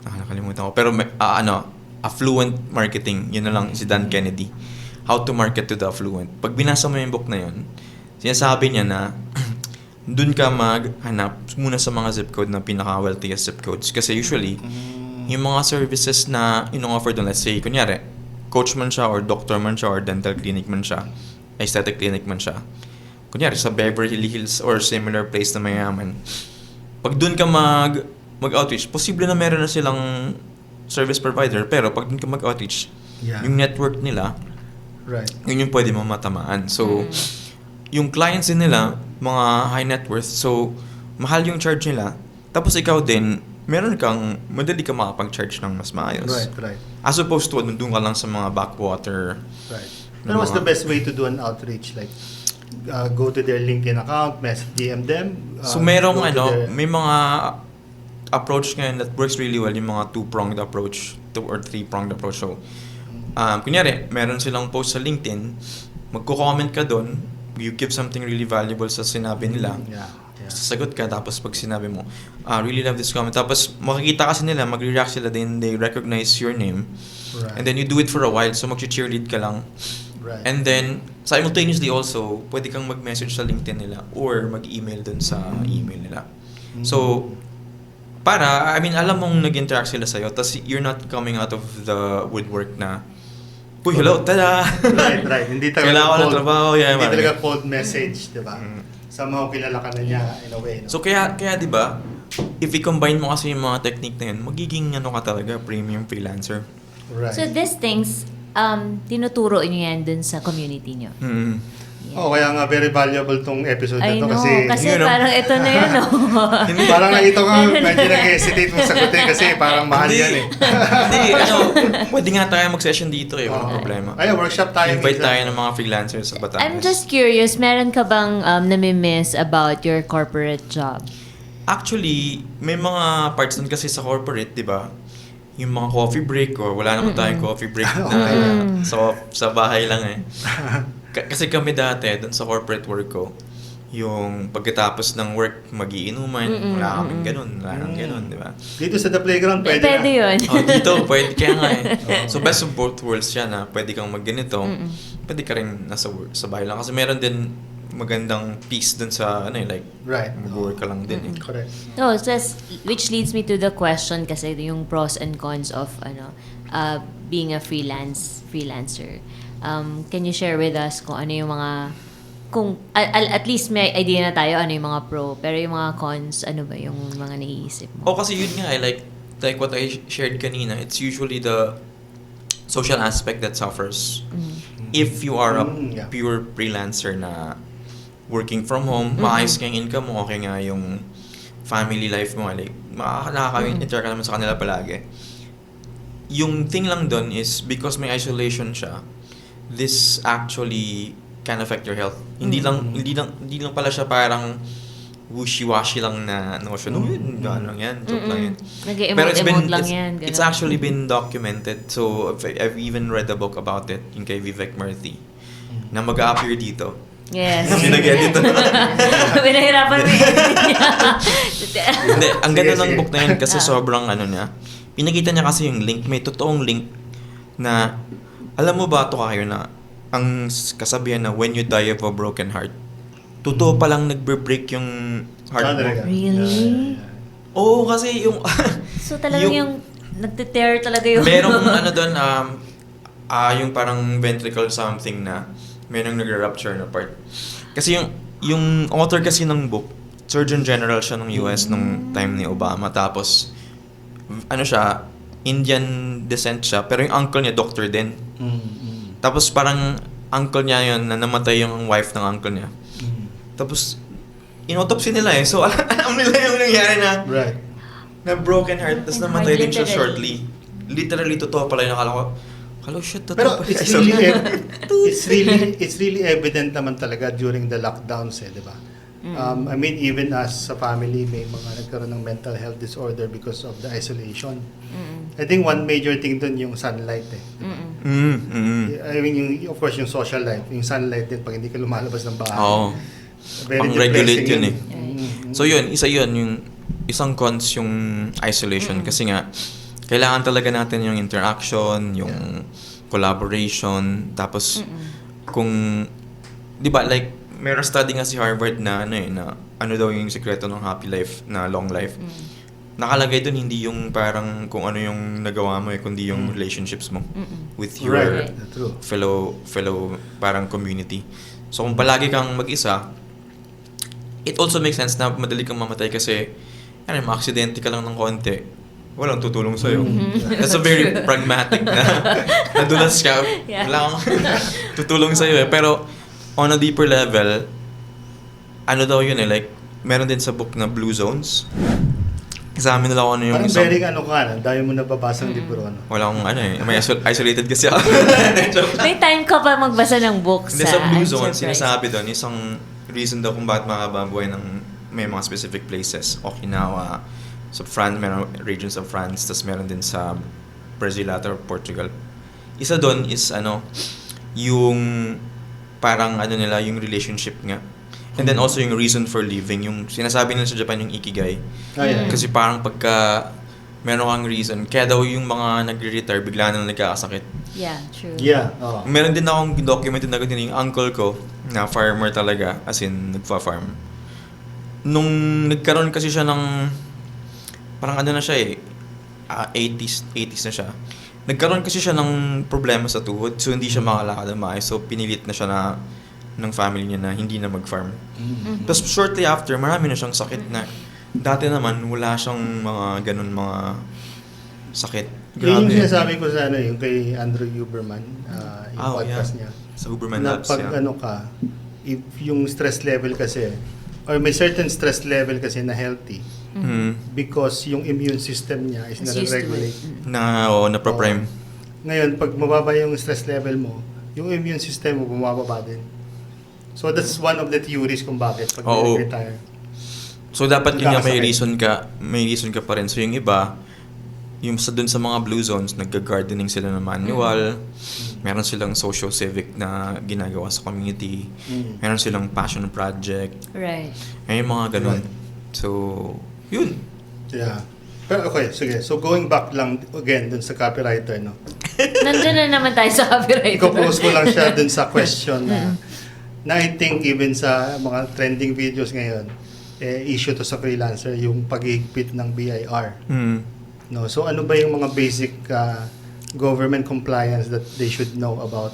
nakalimutan ko. Pero affluent marketing. Yun na lang, si Dan Kennedy. How to market to the affluent. Pag binasa mo yung book na yun, sinasabi niya na dun ka maghanap muna sa mga zip code na pinaka-wealthiest zip codes. Kasi usually, yung mga services na ino-offer doon, let's say, kunyari, coach man siya, or doctor man siya, or dental clinic man siya, aesthetic clinic man siya. Kunyari, sa Beverly Hills or similar place na mayaman. Pag dun ka mag-outreach, posible na meron na silang service provider, pero pag dun ka mag-outreach, yung network nila, yun yung pwede mo matamaan. So, yung clients din nila, mga high net worth, so, mahal yung charge nila. Tapos ikaw din, madali ka makapag-charge ng mas maayos. Right. As opposed to, doon ka lang sa mga backwater. Right. Pero what's the best way to do an outreach? Like, go to their LinkedIn account, DM them? So, may mga approach ngayon that works really well, yung mga two-pronged approach, 2 or 3-pronged approach. So, kunyari, meron silang post sa LinkedIn, magko-comment ka doon, you give something really valuable sa sinabi nila. Sasagot ka, tapos pag sinabi mo, really love this comment. Tapos makikita kasi nila, magre-react sila din, they recognize your name. And then you do it for a while, so mag-cheerlead ka lang. And then, simultaneously also, pwede kang mag-message sa LinkedIn nila or mag-email dun sa email nila. So, alam mong nag-interact sila sa'yo, tapos you're not coming out of the woodwork na, uy, hello, tada! Right. Hindi talaga kailangan ko ng trabaho. Hindi talaga cold message, di ba? Somehow kilala ka na niya in a way. No? So, kaya di ba, if i-combine mo kasi yung mga technique na yun, magiging ka talaga, premium freelancer. Right. So, these things, tinuturo nyo yan dun sa community nyo? Kaya nga very valuable tong episode na to kasi parang ito na yun, parang nakita ko medyo nag-hesitate mo sagutin kasi parang mahal yan eh. Hindi, pwede nga tayo mag-session dito walang problema. Workshop tayo. Invite tayo ng mga freelancers sa Batangas. I'm just curious, meron ka bang nami-miss about your corporate job? Actually, may mga parts nun kasi sa corporate, di ba? Yung mga coffee break or wala naman tayong coffee break na sa bahay lang eh. Kasi kami dati, dun sa corporate work ko, yung pagkatapos ng work, magiinuman, wala kaming ganun, di ba? Dito sa The Playground, pwede yun. Dito, pwede kaya nga eh. So, best of both worlds siya na pwede kang magganito, pwede ka rin sa bahay lang. Kasi meron din magandang peace dun sa, mag-work ka lang din eh. Correct. No, which leads me to the question kasi yung pros and cons of being a freelancer. Can you share with us kung ano yung mga at least may idea na tayo ano yung mga pro, pero yung mga cons, ano ba yung mga naiisip mo? Kasi yun nga like what I shared kanina, it's usually the social aspect that suffers. If you are a pure freelancer na working from home, maayos nga yung income mo, okay nga yung family life mo, like nakaka-interact ka naman sa kanila palagi. Yung thing lang dun is because may isolation siya, this actually can affect your health. Hindi lang pala siya parang wishy-washy lang na notion. Joke lang yan. Nag-emote lang yan. It's actually been documented. So, I've even read a book about it, yung kay Vivek Murthy, na mag-a-appear dito. Yes. Sinag-edit na. Pinahirapan mo Hindi, ang ganda ng book na yun kasi sobrang niya. Pinakita niya kasi yung link, may totoong link na, alam mo ba ito kayo na, ang kasabihan na when you die of a broken heart, totoo palang nagbe-break yung heart mo. Really? Oo, kasi yung... So talagang yung nagte-tear talaga yung... Merong doon, yung parang ventricle something na merong nag-rupture na part. Kasi yung author kasi ng book, Surgeon General siya ng US nung time ni Obama. Tapos, siya, Indian descent siya, pero yung uncle niya, doctor din. Tapos parang uncle niya yun, na namatay yung wife ng uncle niya. Tapos, in-autopsy nila eh. So, alam nila yung nangyari na broken heart, tapos namatay din siya shortly. Literally, totoo pala yung akala ko, Hello, shit, Pero totoo. it's really evident naman talaga during the lockdowns, di ba? I mean, even as sa family, may mga nagkaroon ng mental health disorder because of the isolation. I think one major thing dun yung sunlight di ba? I mean, of course, yung social life, yung sunlight din, pag hindi ka lumalabas ng bahay. Oo. Very Pang-regulate depressing yun eh. So yun, yung isang cons yung isolation kasi nga, kailangan talaga natin yung interaction, yung collaboration, tapos kung, di ba, like, meron study nga si Harvard na ano daw yung sekreto ng happy life, na long life. Nakalagay dun hindi yung parang kung ano yung nagawa mo kundi yung relationships mo with your fellow parang community. So kung palagi kang mag-isa, it also makes sense na madali kang mamatay kasi ma-aksidente ka lang ng konti, walang tutulong sa'yo. That's a very pragmatic na nadulas ka, wala kang tutulong sa'yo Pero on a deeper level, ano daw yun like, meron din sa book na Blue Zones. Kasama nila kung ano yung parang isang... very dahil mo nababasang libro, Wala akong may isolated kasi ako. May time ka pa magbasa ng books. Hindi, sa Blue Zones, sinasabi doon, isang reason daw kung bakit makababuhay ng may mga specific places. Okinawa, sa France, meron regions of France, tapos meron din sa Brazil at Portugal. Isa doon is yung parang nila, yung relationship nga. And then also yung reason for living, yung sinasabi nila sa Japan yung ikigai. Kasi parang pagka meron kang reason, kaya daw yung mga nagre-retire, bigla na nagkakasakit. Yeah, true. Yeah. Meron din akong documented na ganyan yung uncle ko, na farmer talaga, as in nagfa-farm. Nung nagkaroon kasi siya ng, parang na siya 80s na siya. Nagkaroon kasi siya ng problema sa tuhod, so hindi siya makalakad ng maayos. So pinilit na siya ng family niya na hindi na mag-farm. Tapos shortly after, marami na siyang sakit na dati naman wala siyang mga ganun mga sakit. Grabe. Yung sinasabi ko sa yung kay Andrew Huberman, yung podcast niya. Sa Huberman na Labs, pag if yung stress level kasi, or may certain stress level kasi na healthy, because yung immune system niya is nare-regulate. Na-prime. Ngayon, pag mababa yung stress level mo, yung immune system mo bumababa din. So that's one of the theories kung bakit pag retire. So dapat yun may reason ka pa rin. So yung iba, yung dun sa mga blue zones, nagga-gardening sila ng manual, meron silang socio-civic na ginagawa sa community, meron silang passion project. Right. Yung mga ganun. So, yun. Yeah. Pero okay, sige. So going back lang again dun sa copywriter, no? Nandun na naman tayo sa copywriter. Iko-post ko lang siya dun sa question na I think even sa mga trending videos ngayon, issue to sa freelancer, yung paghihigpit ng BIR. No, so ano ba yung mga basic government compliance that they should know about?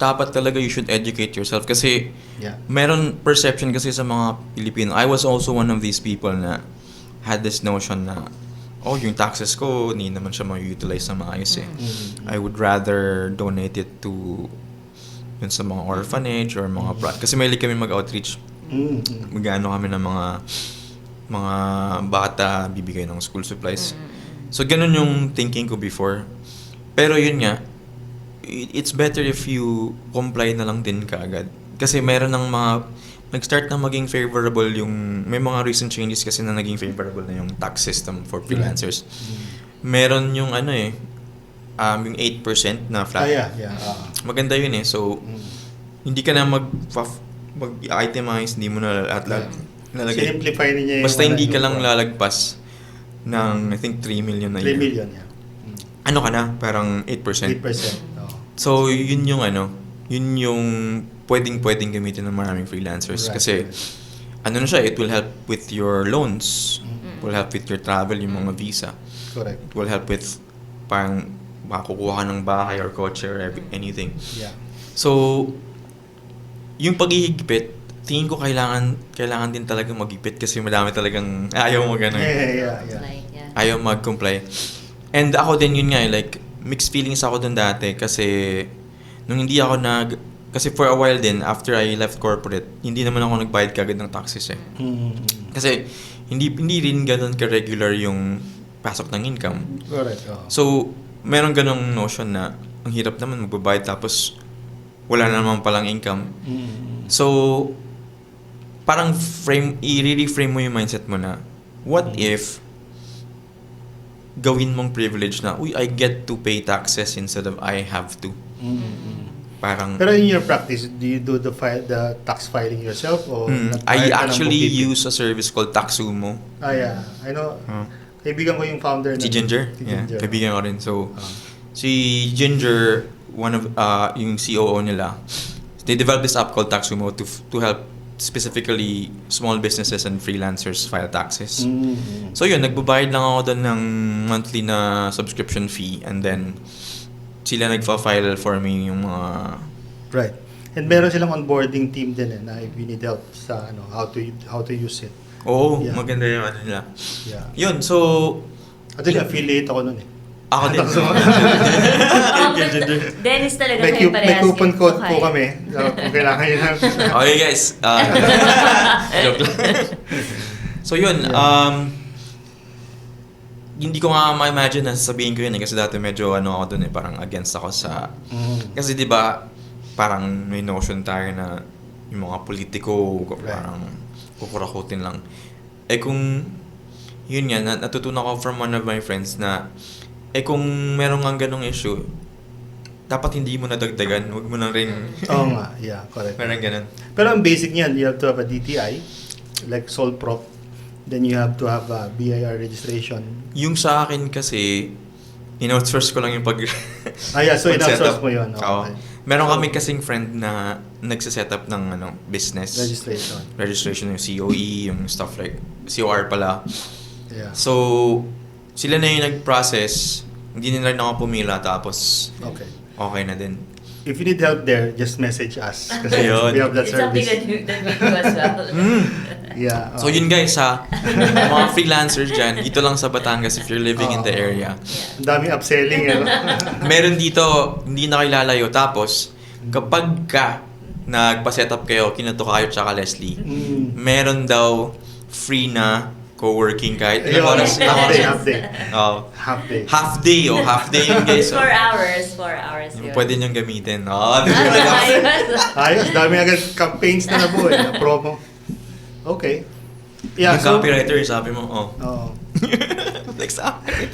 Dapat talaga you should educate yourself kasi meron perception kasi sa mga Pilipino. I was also one of these people na had this notion na yung taxes ko, hindi naman siya ma-utilize na maayos I would rather donate it to yun sa mga orphanage or mga kasi mahilig kami mag-outreach. Mag-ano kami ng mga bata, bibigay ng school supplies. So ganun yung thinking ko before. Pero yun nga, it's better if you comply na lang din kaagad. Kasi meron ng nag-start na maging favorable may mga recent changes kasi na naging favorable na yung tax system for freelancers. Meron yung yung 8% na flat. Maganda yun So, hindi ka na mag-itemize, hindi mo na lahat nalagay. Simplify niya yung... Basta hindi ka lang lalagpas ng, I think, 3 million na 3 million, Ano ka na? Parang 8%. 8%. So, yun yung pwedeng gamitin ng maraming freelancers. Right. Kasi, na siya, it will help with your loans. It will help with your travel, yung mga visa. Correct. It will help with, parang, makakukuha ka ng bahay or kotse or anything. Yeah. So, yung paghihigpit, tingin ko kailangan din talagang maghigpit kasi madami talagang ayaw ayaw mag-comply. And ako din yun nga, like, mixed feelings ako dun dati kasi nung hindi ako kasi for a while din, after I left corporate, hindi naman ako nagbayad kagad ng taxes Kasi hindi rin ganun ka-regular yung pasok ng income. Correct. So, meron ganong notion na ang hirap naman magbabayad tapos wala na naman palang income. So, parang i-reframe mo yung mindset mo na, what if gawin mong privilege na, I get to pay taxes instead of I have to. Parang, pero in your practice, do you do the tax filing yourself? Or I actually use a service called Taxumo. Yeah. I know. Kaibigan ko yung founder. Si Ginger. Yeah, kaibigan ko rin. So, si Ginger, one of yung COO nila, they developed this app called Taxumo to help specifically small businesses and freelancers file taxes. So yun, nagbabayad lang ako doon ng monthly na subscription fee, and then sila nagfa-file for me yung mga... Right. And meron silang onboarding team din na if you need help sa how to use it. Oo, maganda yung ano nila. Yeah. Yun, so... Actually, affiliate ako nun Ako din. Dennis talaga may kayo parehas. May coupon code po kami. So, kung kailangan yun. Okay guys. Joke lang. So yun, hindi ko nga ma-imagine na sasabihin ko yun kasi dati medyo ako dun parang against ako sa... Kasi di ba parang may notion tayo na yung mga politiko parang kukurakutin lang. Kung yun nga, natutunan ko from one of my friends na kung meron nga ganong issue, dapat hindi mo nadagdagan, huwag mo nang rin... Oo nga, yeah, correct. Parang ganun. Pero ang basic niyan, you have to have a DTI, like sole prop. Then you have to have a BIR registration. Yung sa akin kasi, in-outsource ko lang yung so in-outsource mo yun. Oo. Meron kami kasing friend na nagsiset-up ng business. Registration yung COE, yung stuff like COR pala. Yeah. So, sila na yung nag-process, hindi nila rin ako pumila, tapos okay na din. If you need help there, just message us. Kasi we have that It's service. something that we do as well. Yeah. So yun guys mga freelancers dyan, dito lang sa Batangas if you're living in the area. Ang daming upselling. Meron dito, hindi na kayo lalayo. Tapos, kapag nagpa-set up kayo, kinato kayo tsaka Leslie, meron daw free na co-working kahit ilang oras. Half day. Half day yun guys. 4 hours yun. Pwede niyong gamitin. Ayos, dami agad campaigns na nabuo na promo. Okay. Yeah, yung copywriter, sabi mo, like sa akin.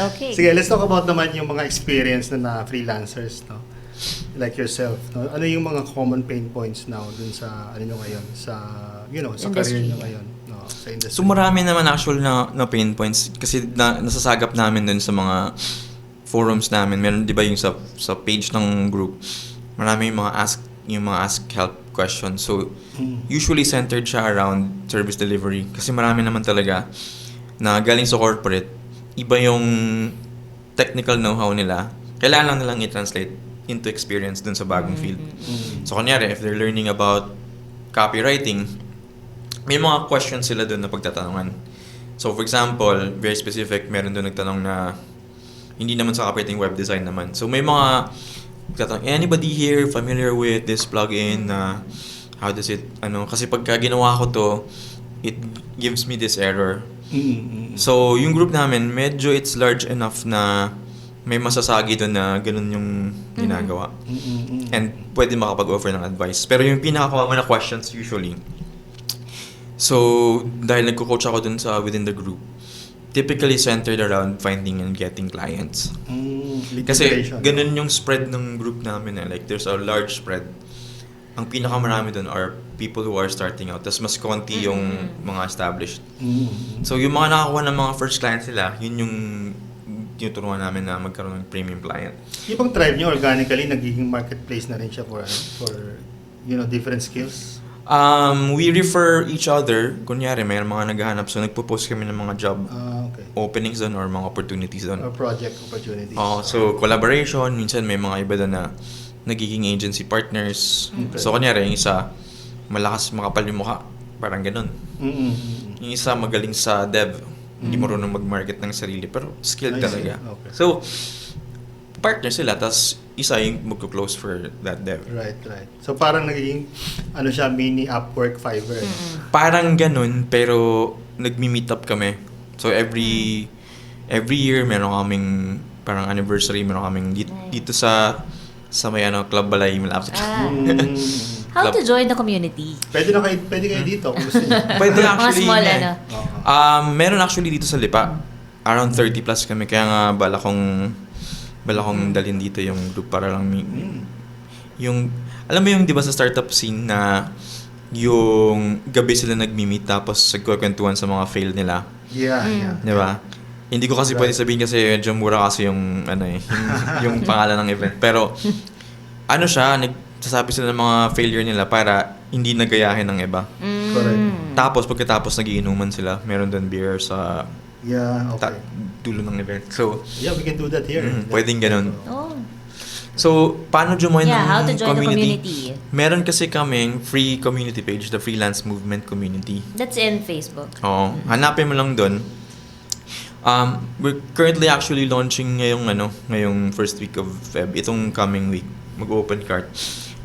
Okay. Sige, let's talk about naman yung mga experience na freelancers, no? Like yourself, no? Ano yung mga common pain points now dun sa nyo ngayon, sa sa career nyo ngayon, no? Sa industry. So marami naman actual na pain points kasi nasasagap namin dun sa mga forums namin. Meron 'di ba yung sa page ng group. Marami yung mga ask help questions. So usually centered siya around service delivery kasi marami naman talaga na galing sa corporate, iba yung technical know-how nila. Kailangan lang nilang i-translate into experience dun sa bagong field. So kunyari, if they're learning about copywriting, may mga questions sila dun na pagtatanungan. So for example, very specific, meron dun nagtanong na hindi naman sa copywriting, web design naman. So may mga anybody here familiar with this plugin na how does it kasi pagka ginawa ko to, it gives me this error. So yung group namin medyo it's large enough na may masasagi doon na ganun yung ginagawa. And pwede makapag-offer ng advice. Pero yung pinaka-common na questions usually, so dahil nagko-coach ako dun within the group, typically centered around finding and getting clients. Kasi ganun yung spread ng group namin like there's a large spread. Ang pinakamarami doon are people who are starting out. Tapos mas konti yung mga established. So yung mga nakakuha ng mga first clients nila, yun yung tinuturuan namin na magkaroon ng premium client. Yung bang tribe nyo organically nagiging marketplace na rin siya for different skills? We refer each other. Kunyari, may mga naghahanap. So nagpo-post kami ng mga job openings doon or mga opportunities doon. Or project opportunities. So collaboration. Minsan may mga iba doon na nagiging agency partners. So kunyari, yung isa malakas makapal yung mukha. Parang ganun. Yung isa magaling sa dev. Hindi marunong mag-market ng sarili pero skilled talaga. Okay. So partner sila tas isa yung magko-close for that dev. Right. So parang nagiging siya mini Upwork, Fiverr. Parang ganun pero nagmi-meet up kami. So every year meron kaming parang anniversary, meron kaming dito sa may Club Balay malapit. How to join the community? Pwede kayo dito kung gusto niyo. Pwede Mga actually. small, Meron actually dito sa Lipa. Around 30 plus kami, kaya nga bala kong dalhin dito yung group para lang yung alam mo yung 'di ba sa startup scene na yung gabi sila nagmi-meet tapos nagkukwentuhan sa mga fail nila. Yeah. 'Di ba? Hindi ko kasi pwede sabihin kasi medyo mura kasi yung yung pangalan ng event. Pero siya, nagsasabi sila ng mga failure nila para hindi nagayahin ng iba. Correct. Tapos pagkatapos nagiinuman sila, meron doon beer sa Okay. dulo ng event. So, yeah, we can do that here. Pwedeng ganun. Oh. So, paano join How to ng join community? the community? Meron kasi kaming free community page, the Freelance Movement Community. That's in Facebook. Oo. Hanapin mo lang doon. We're currently actually launching ngayong first week of Feb, itong coming week, mag-open cart.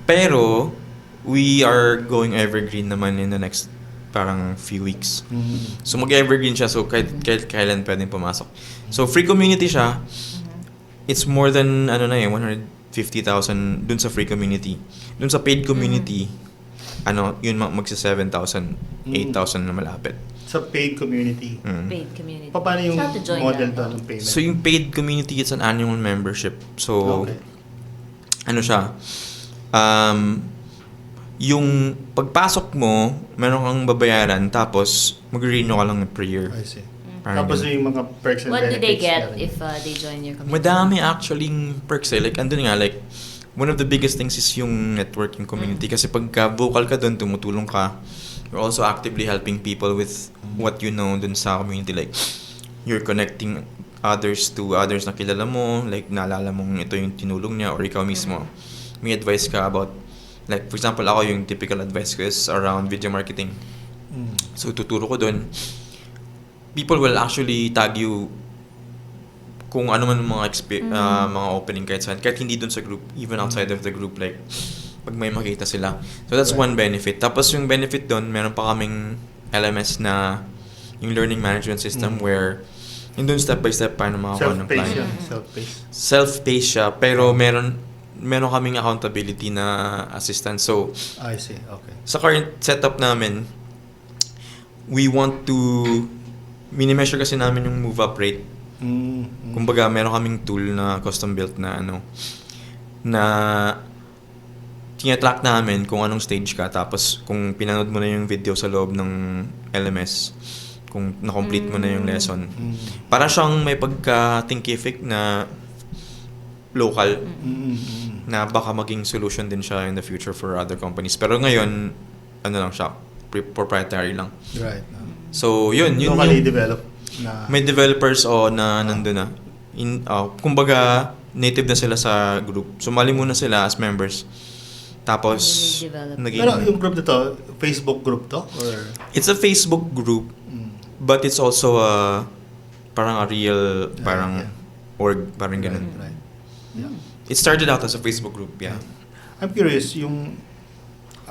Pero, we are going evergreen naman in the next parang few weeks. So mag-evergreen siya, so kahit kailan pwedeng pumasok. So free community siya. It's more than 150,000 dun sa free community. Dun sa paid community, yun magsa 7,000, 8,000 na malapit. Sa paid community. Paid community. Paano yung How to join model that? doon ng payment? So yung paid community, it's an annual membership. So siya? Yung pagpasok mo, meron kang babayaran, tapos mag-renew ka lang per year. I see. Parang Tapos ganun. yung mga perks and What do benefits. they get meron. if they join your community? Madami actually perks eh. Like, andun nga, like, one of the biggest things is yung networking community. Kasi pagka vocal ka doon, tumutulong ka. You're also actively helping people with what you know dun sa community. Like, you're connecting others to others na kilala mo. Like, naalala mong ito yung tinulong niya or ikaw mismo. May advice ka about, like, for example, ako yung typical advice ko is around video marketing. So, tuturo ko doon. People will actually tag you kung ano man mga mga opening kahit saan. Kahit hindi doon sa group, even outside of the group, like, pag may makita sila. So, that's one benefit. Tapos, yung benefit doon, meron pa kaming LMS na yung learning management system where yung doon step by step paano makakuha ng Self-paced client. siya. Self-paced. Self-paced siya, pero meron kaming accountability na assistant. So, I see. Okay. sa current setup namin, we want to mini-measure kasi namin yung move-up rate. Kumbaga, meron kaming tool na custom-built na na tina-track namin kung anong stage ka. Tapos, kung pinanood mo na yung video sa loob ng LMS, kung na-complete mo na yung lesson. Para siyang may pagka-thinkific na local na baka maging solution din siya in the future for other companies. Pero ngayon, lang siya, proprietary lang. Right. So, yun Locally yung developed na... may developers na nandun na. Kumbaga, native na sila sa group. Sumali muna sila as members. Tapos, Pero yung group na to, Facebook group to? Or... It's a Facebook group, but it's also parang a real, org, parang ganun. Right. Yeah. It started out as a Facebook group, yeah. I'm curious,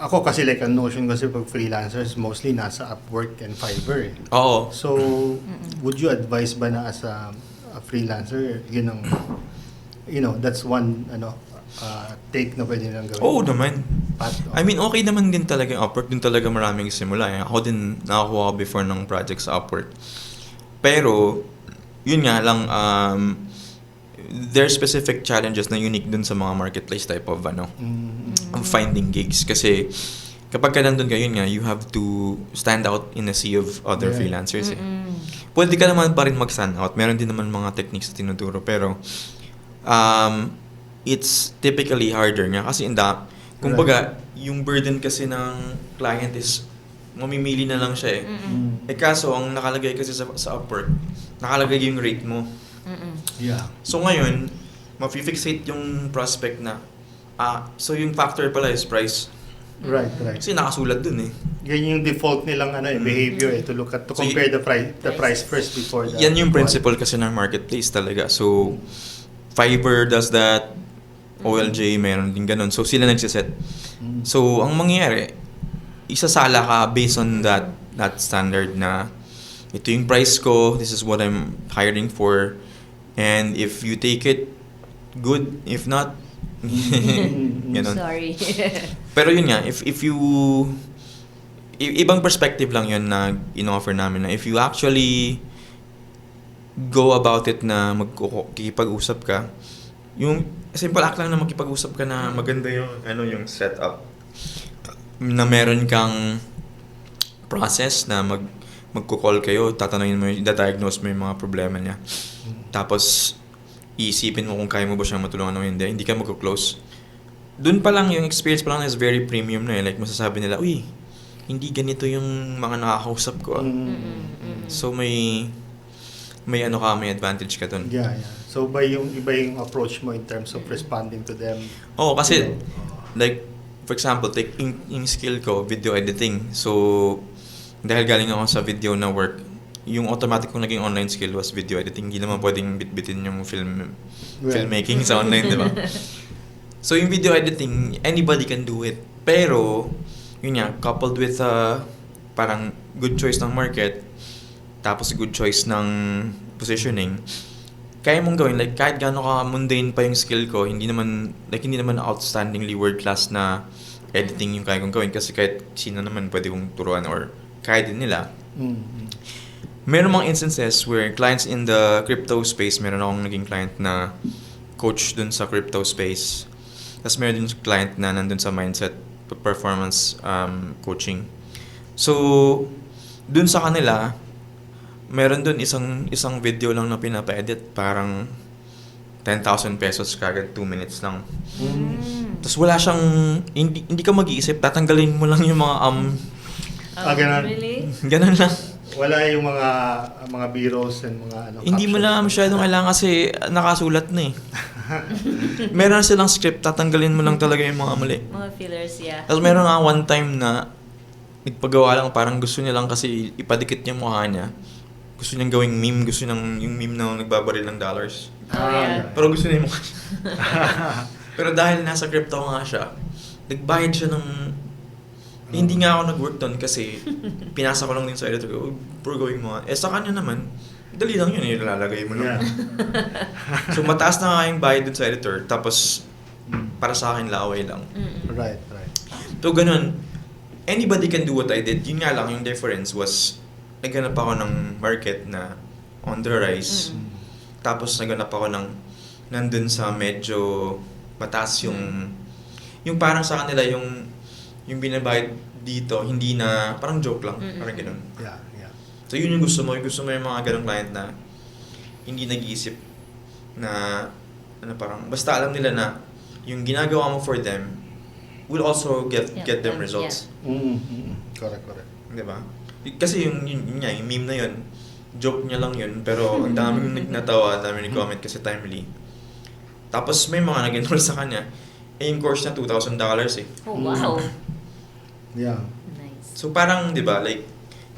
ako kasi like ang notion kasi pag freelancers mostly nasa Upwork and Fiverr. Oo. So, would you advise ba na as a freelancer, that's one take na pwede nilang gawin? Oo naman. Path, I mean, okay naman din talaga yung Upwork. Doon talaga maraming simula. Ako din nakakuha ko before ng project sa Upwork. Pero, yun nga lang, there are specific challenges na unique dun sa mga marketplace type of of finding gigs. Kasi kapag ka nandun ka, yun nga, you have to stand out in a sea of other freelancers. Pwede ka naman pa rin mag-stand out. Meron din naman mga techniques na tinuturo. Pero, it's typically harder nga. Kasi kumbaga, yung burden kasi ng client is mamimili na lang siya eh. Kaso, ang nakalagay kasi sa Upwork, nakalagay yung rate mo. Yeah. So ngayon, ma-fixate yung prospect na, so yung factor pala is price. Right. Kasi nakasulat dun eh. Yan yung default nilang behavior to compare the price first before the... Yan yung principle kasi ng marketplace talaga. So, Fiverr does that, OLJ meron din ganun. So, sila nagsiset. So, ang mangyayari, isasala ka based on that standard na ito yung price ko, this is what I'm hiring for. And if you take it, good. If not, ganun. Sorry. Pero yun nga, if you... ibang perspective lang yun na in-offer namin na if you actually go about it na magkikipag-usap ka, yung simple act lang na magkipag-usap ka na maganda yung yung setup, na meron kang process na magko-call kayo, tatanungin mo, i-diagnose mo yung mga problema niya. Tapos iisipin mo kung kaya mo ba siyang matulungan o hindi ka magko-close. Doon pa lang yung experience pa lang is very premium na like masasabi nila, uy, hindi ganito yung mga nakakausap ko. So may advantage ka dun. Yeah. So iba yung approach mo in terms of responding to them. Oo, kasi like for example, take yung skill ko, video editing. So dahil galing ako sa video na work, yung automatic kong naging online skill was video editing. Hindi naman pwedeng bitbitin yung filmmaking sa online, di ba? So yung video editing, anybody can do it. Pero yun nga, coupled with parang good choice ng market, tapos good choice ng positioning, kaya mong gawin, like kahit gaano ka mundane pa yung skill ko, hindi naman outstandingly world class na editing yung kaya kong gawin, kasi kahit sino naman pwede kong turuan or kaya din nila. Meron mga instances where clients in the crypto space, meron akong naging client na coach dun sa crypto space, tapos meron din client na nandun sa mindset performance coaching. So dun sa kanila, meron dun isang video lang na pinapa-edit, parang 10,000 pesos kagad, 2 minutes lang. Tapos wala siyang, hindi ka mag-iisip, tatanggalin mo lang yung mga ganun. Really? ganun lang. Wala yung mga B-rolls and mga Hindi mo na masyadong kailangan kasi nakasulat na eh. Meron silang script, tatanggalin mo lang talaga yung mga mali. Mga fillers, yeah. Tapos meron nga one time na nagpagawa lang, parang gusto niya lang kasi ipadikit niya mukha niya. Gusto niyang gawing meme, gusto niyang yung meme na nagbabaril ng dollars. Yeah. Pero gusto niya yung mukha niya. Pero dahil nasa crypto nga siya, nagbayad siya ng... Hindi nga ako nag-work doon kasi pinasa ko lang din sa editor ko, bro, gawin mo. Sa kanya naman, dali lang yun, ilalagay mo lang. So mataas na nga yung bayad dun sa editor, tapos para sa akin laway lang. Right. So ganun, anybody can do what I did. Yun nga lang, yung difference was, naghanap ako ng market na on the rise. Tapos naghanap ako ng nandun sa medyo mataas yung parang sa kanila yung binabayad dito, hindi na, parang joke lang, parang ganun. Yeah. So yun yung gusto mo yung mga ganung client na hindi nag-iisip na, parang, basta alam nila na yung ginagawa mo for them will also get them results. Correct. Diba? Kasi yung meme na yun, joke niya lang yun, pero ang daming natawa, ang daming nag-comment kasi timely. Tapos may mga nag-enroll sa kanya, yung course na $2,000 eh. Oh, wow. Yeah. Nice. So parang, di ba, like,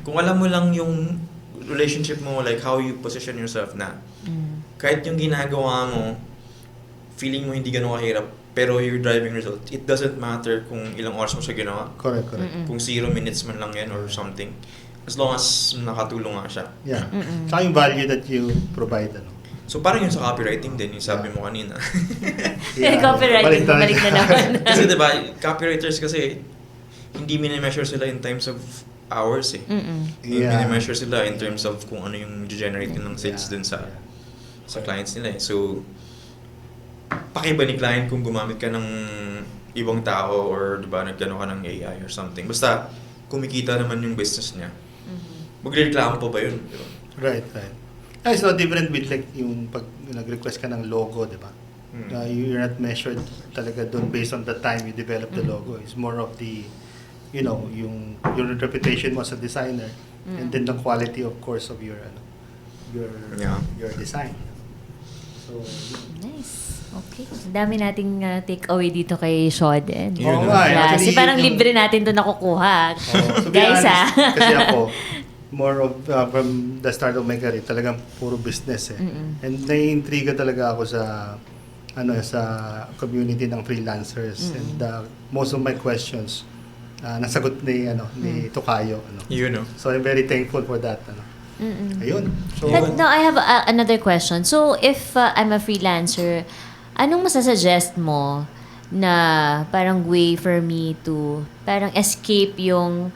kung alam mo lang yung relationship mo, like how you position yourself na, kahit yung ginagawa mo, feeling mo hindi ganun kahirap, pero you're driving result, it doesn't matter kung ilang oras mo siya ginawa. Correct. Kung 0 minutes man lang yan or something. As long as nakatulong nga siya. Yeah. Saka yung value that you provide, So parang yung sa copywriting din, yung sabi mo kanina. Copywriting, balik na naman. Kasi diba, copywriters kasi, hindi minimeasure sila in terms of hours eh. Minimeasure sila in terms of kung ano yung generate ng sales dun sa clients nila eh. So, pakiba ni client kung gumamit ka ng ibang tao or diba, nagkano ka ng AI or something. Basta, kumikita naman yung business niya. Magreklamo pa ba yun? Diba? Right. It's no different with like yung pag nag-request ka ng logo, di ba? You're not measured talaga doon based on the time you develop the logo. It's more of the, yung reputation mo as a designer, and then the quality, of course, of your design. So Nice. Okay. Ang dami nating take away dito kay Shoden. Oo nga, Kasi actually, parang libre natin to nakukuha. to be Guys, honest, kasi ako, more of, from the start of my career, talagang puro business eh. And naiintriga talaga ako sa community ng freelancers. And most of my questions, nasagot ni Tokayo. You know. So I'm very thankful for that. Ayun. So, But no, I have another question. So, if I'm a freelancer, anong masasuggest mo na parang way for me to parang escape yung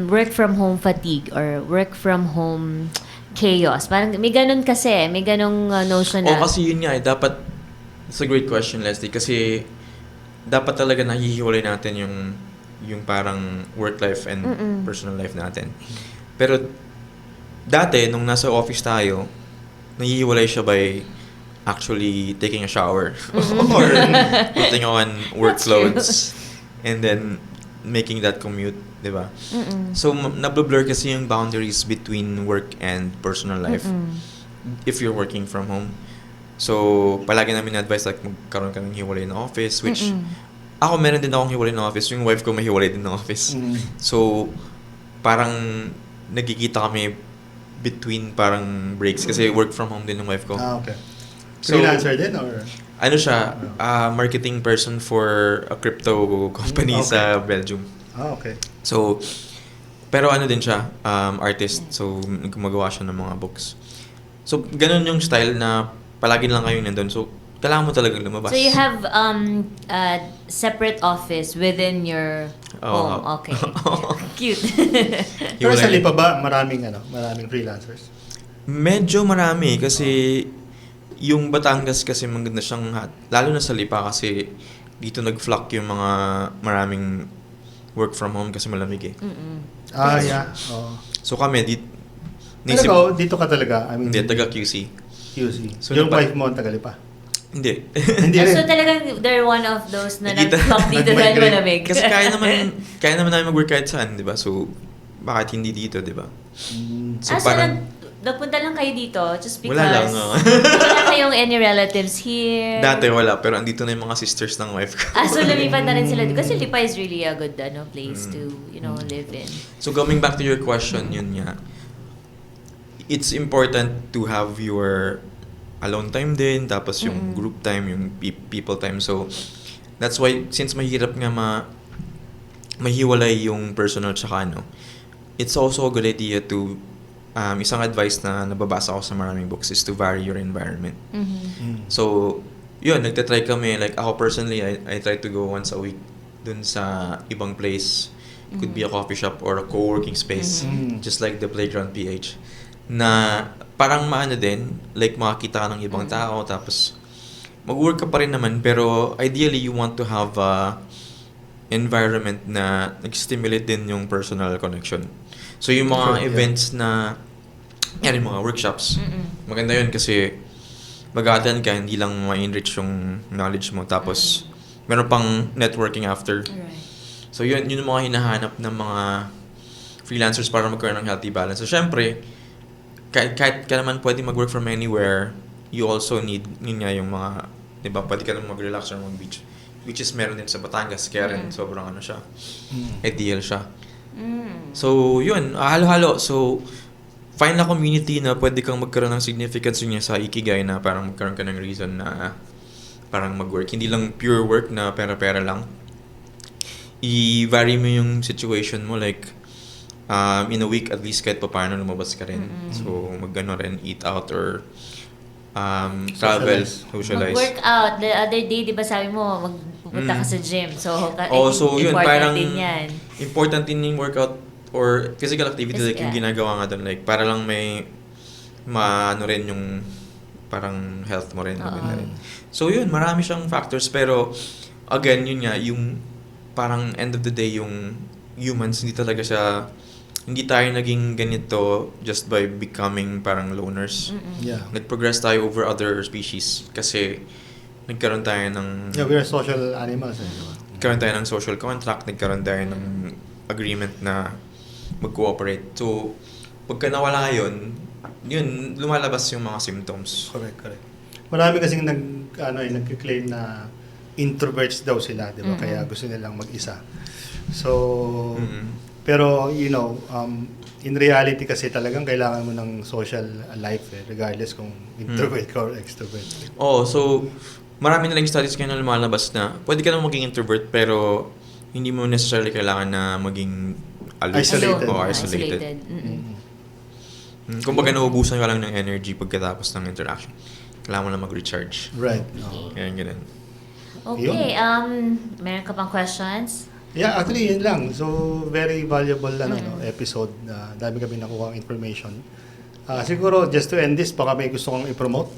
work from home fatigue or work from home chaos? Parang may ganun kasi, may ganung notion na... Kasi yun nga dapat, it's a great question, Leslie, kasi dapat talaga nahihiwalay natin yung parang work life and personal life natin. Pero dati, nung nasa office tayo, nahihiwalay siya by actually taking a shower or putting on work clothes and then making that commute, di ba? So, nablur kasi yung boundaries between work and personal life if you're working from home. So, palagi namin advice like magkaroon ka ng hiwalay na office, which ako meron din akong hiwalay na office. Yung wife ko may hiwalay din na office. So, parang nagkikita kami between parang breaks kasi work from home din ng wife ko. okay. Freelancer din or? Ano siya, marketing person for a crypto company sa Belgium. Okay. So, pero ano din siya, artist. So, gumagawa siya ng mga books. So, ganun yung style na palagi lang kayo nandun. So, kailangan mo talagang lumabas. So you have a separate office within your home. Okay. Cute. Pero sa Lipa ba, maraming freelancers? Medyo marami kasi yung Batangas kasi maganda siyang lalo na sa Lipa kasi dito nag-flock yung mga maraming work from home kasi malamig eh. Yeah. So kami Pero dito ka talaga? I mean, hindi, taga QC. QC. So, yung wife mo, taga Lipa? Hindi. Hindi rin. So talagang they're one of those na Dito- nag-flock dito dahil malamig. Kasi kaya naman namin mag-work kahit saan, di ba? So, bakit hindi dito, di ba? So napunta lang kayo dito just because... Wala lang. Wala kayong any relatives here? Dati wala, pero andito na yung mga sisters ng wife ko. So lumipat na rin sila. Kasi Lipa is really a good place to, live in. So, coming back to your question, yun nga. It's important to have your alone time din, tapos yung group time, yung people time. So, that's why, since mahirap nga mahiwalay yung personal tsaka it's also a good idea to, isang advice na nababasa ko sa maraming books is to vary your environment. So, yun, nagtatry kami, like ako personally, I try to go once a week dun sa ibang place. It could be a coffee shop or a co-working space, just like the Playground PH. Na parang maano din, like makakita ka ng ibang tao, tapos mag-work ka pa rin naman, pero ideally you want to have a environment na nag-stimulate din yung personal connection. So yung mga events na, yung mga workshops, maganda yun kasi mag-attend ka, hindi lang ma-enrich yung knowledge mo, tapos meron pang networking after. Alright. So yun yung mga hinahanap ng mga freelancers para magkaroon ng healthy balance. So syempre, kahit ka naman pwede mag-work from anywhere, you also need, yun nga yung mga, di ba, pwede ka naman mag-relax or mag-beach. Which is meron din sa Batangas, kaya rin sobrang siya, ideal siya. So yun, halo-halo. So, find na community na pwede kang magkaroon ng significance yun sa ikigai na parang magkaroon ka ng reason na parang mag-work. Hindi lang pure work na pera-pera lang. I-vary mo yung situation mo, like, in a week at least kahit pa paano lumabas ka rin. So, rin, eat out or travel, socialize. Mag-workout. The other day, di ba sabi mo, magpupunta ka sa gym. So, so yun, parang din yan. important din yung workout or physical activity like yung ginagawa nga doon. Like, para lang may rin yung parang health mo rin. Rin. So yun, marami siyang factors. Pero, again, yun nga, yung parang end of the day, yung humans, hindi tayo naging ganito just by becoming parang loners. Yeah. Nag-progress tayo over other species kasi nagkaroon tayo ng... Yeah, we are social animals. Nagkaroon tayo ng social contract, nagkaroon tayo ng agreement na mag-cooperate. So, pagka nawala yun, lumalabas yung mga symptoms. Correct. Marami kasing nag-claim na introverts daw sila, di ba? Kaya gusto nilang mag-isa. So, pero, in reality kasi talagang kailangan mo ng social life regardless kung introvert ka or extrovert. So, marami na lang studies kayo na lumalabas na pwede ka na maging introvert pero hindi mo necessarily kailangan na maging Isolated. Isolated. Kumbaga naubusan ka lang ng energy pagkatapos ng interaction. Kailangan mo na mag-recharge. Right. Ganun. Okay, meron ka pang questions? Yeah, actually, yun lang. So, very valuable episode. Dami kami nakuha ang information. Siguro, just to end this, baka may gusto kong i-promote.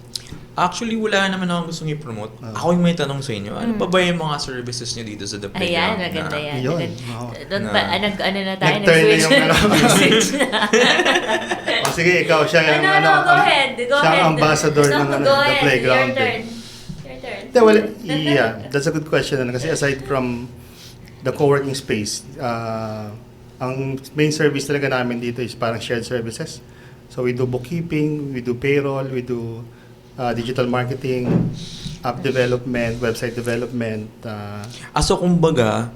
Actually, wala naman akong gustong i-promote. Ako yung may tanong sa inyo. Ano pa ba yung mga services nyo dito sa The Playground? Ayan, maganda yan. Yun. Doon pa, ano na tayo, Nag-turn na yung nag-switch na. Sige, ikaw, siya yung Go ahead. siya ang ambassador ng The Playground. Your turn. Well, yeah, that's a good question. Kasi aside from the co-working space, ang main service talaga namin dito is parang shared services. So we do bookkeeping, we do payroll, we do digital marketing, app development, website development. So kumbaga,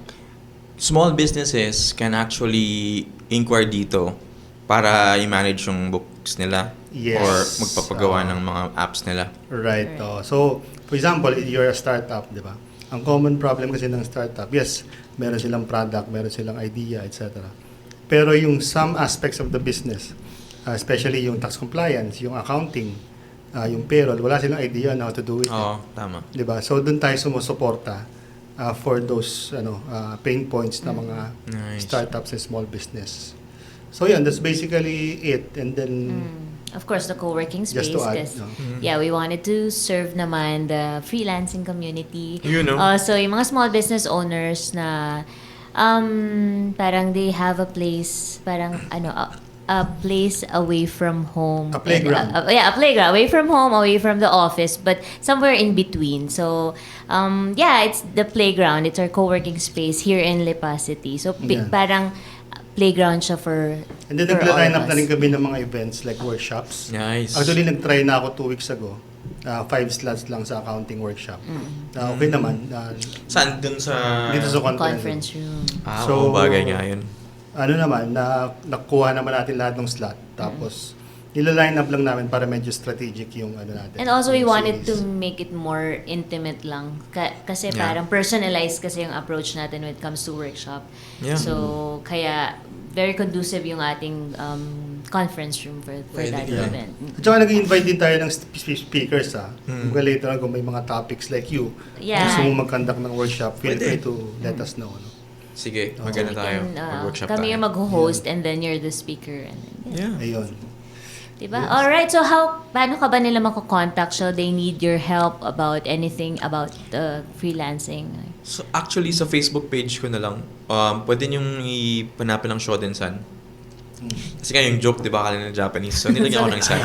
small businesses can actually inquire dito para i-manage yung books nila Yes. or magpapagawa ng mga apps nila. Right. So, for example, you're a startup, di ba? Ang common problem kasi ng startup, yes, meron silang product, meron silang idea, etc. Pero yung some aspects of the business, especially yung tax compliance, yung accounting, yung payroll, wala silang idea on how to do it. Oo, tama. Di ba? So, doon tayo sumusuporta for those pain points na mga Nice. startups and small business. So, yeah, that's basically it. And then, Of course, the co-working space. just to add, Because, yeah, we wanted to serve naman the freelancing community. You know. So, yung mga small business owners na parang they have a place, parang a place away from home. A playground. A playground. Away from home, away from the office, but somewhere in between. So, yeah, it's the playground. It's our co-working space here in Lipa City. So, Yeah. parang playground siya for and then for all nagla-line of up na us. rin kami ng mga events like workshops. Nice. Actually, nag-try na ako 2 weeks ago. 5 slots lang sa accounting workshop. Okay naman. Saan? Dun sa... Dito sa Conference room. So, bagay nga yun. Ano naman, nakuha naman natin lahat ng slot. Tapos, nila-line up lang namin para medyo strategic yung natin. And also, we yung wanted to series. make it more intimate lang. Kasi Yeah. parang personalized kasi yung approach natin when it comes to workshop. Yeah. So, kaya very conducive yung ating conference room for Pwede that yan. event. At saka nag-invite din tayo ng speakers Kung later on, kung may mga topics like you, Yeah. gusto mo mag-conduct ng workshop, feel Pwede. free to let us know. No? Sige, So maganda we tayo. can, Mag-workshop kami tayo. yung mag-host and then you're the speaker. And then, yeah. Yeah. Ayun. Diba? Alright, so paano ka ba nila mako-contact? So they need your help about anything about freelancing? So actually, sa Facebook page ko na lang, pwede niyong ipanapin ng Shoden San. Kasi nga yung joke, di ba, akala ng Japanese. So, nilagyan ko ng San.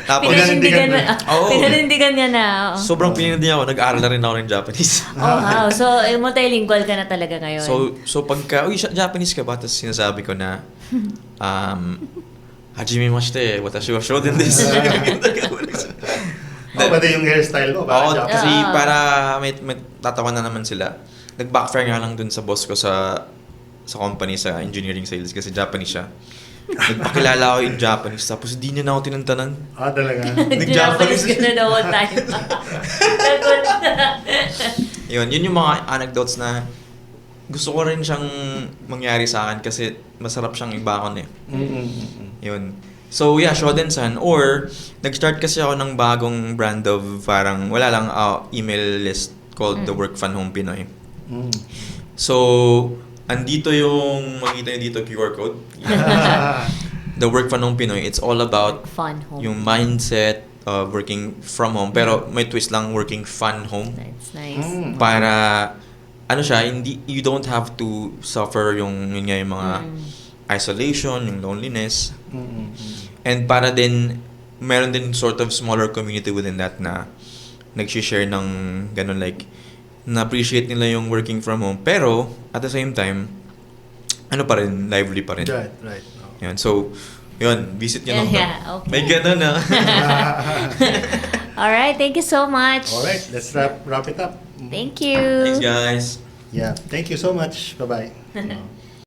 Tapos, Pinanindigan mo. Oo. Pinanindigan niya na. sobrang pinindihan ako, nag-aaral na rin ako ng Japanese. Oh, wow. So, multilingual ka na talaga ngayon. So pagka, Japanese ka ba? Tapos sinasabi ko na, Hajimemashite, watashi wa Shoden desu. Pati yung hairstyle mo, Oo, parang kasi Ah. para may tatawa na naman sila. Nag-backfire nga lang dun sa boss ko sa company, sa engineering sales, kasi Japanese siya. Nagpakilala ako in Japanese, tapos di niya na ako tinantanan. Talaga. Japanese ka na the whole time. Yun yung mga anecdotes na gusto ko rin siyang mangyari sa akin kasi masarap siyang ibakon eh. Yun. So yeah, Shoden San. Or, nag-start kasi ako ng bagong brand of parang, wala lang, email list called The Work Fun Home Pinoy. So, andito yung, makita nyo dito QR code. The Work Fun Home Pinoy, it's all about Fun home. yung mindset of working from home. Pero may twist lang, working fun home. That's nice. Para, ano siya, you don't have to suffer yung mga isolation, yung loneliness. And para din, meron din sort of smaller community within that na nag-share ng ganun, like, na-appreciate nila yung working from home. Pero, at the same time, ano pa rin, lively pa rin. Right. Yan. So, yun, visit nyo lang. Yeah, okay. May ganun na. Alright, thank you so much. Alright, let's wrap it up. Thank you. Thanks, guys. Yeah, thank you so much. Bye-bye.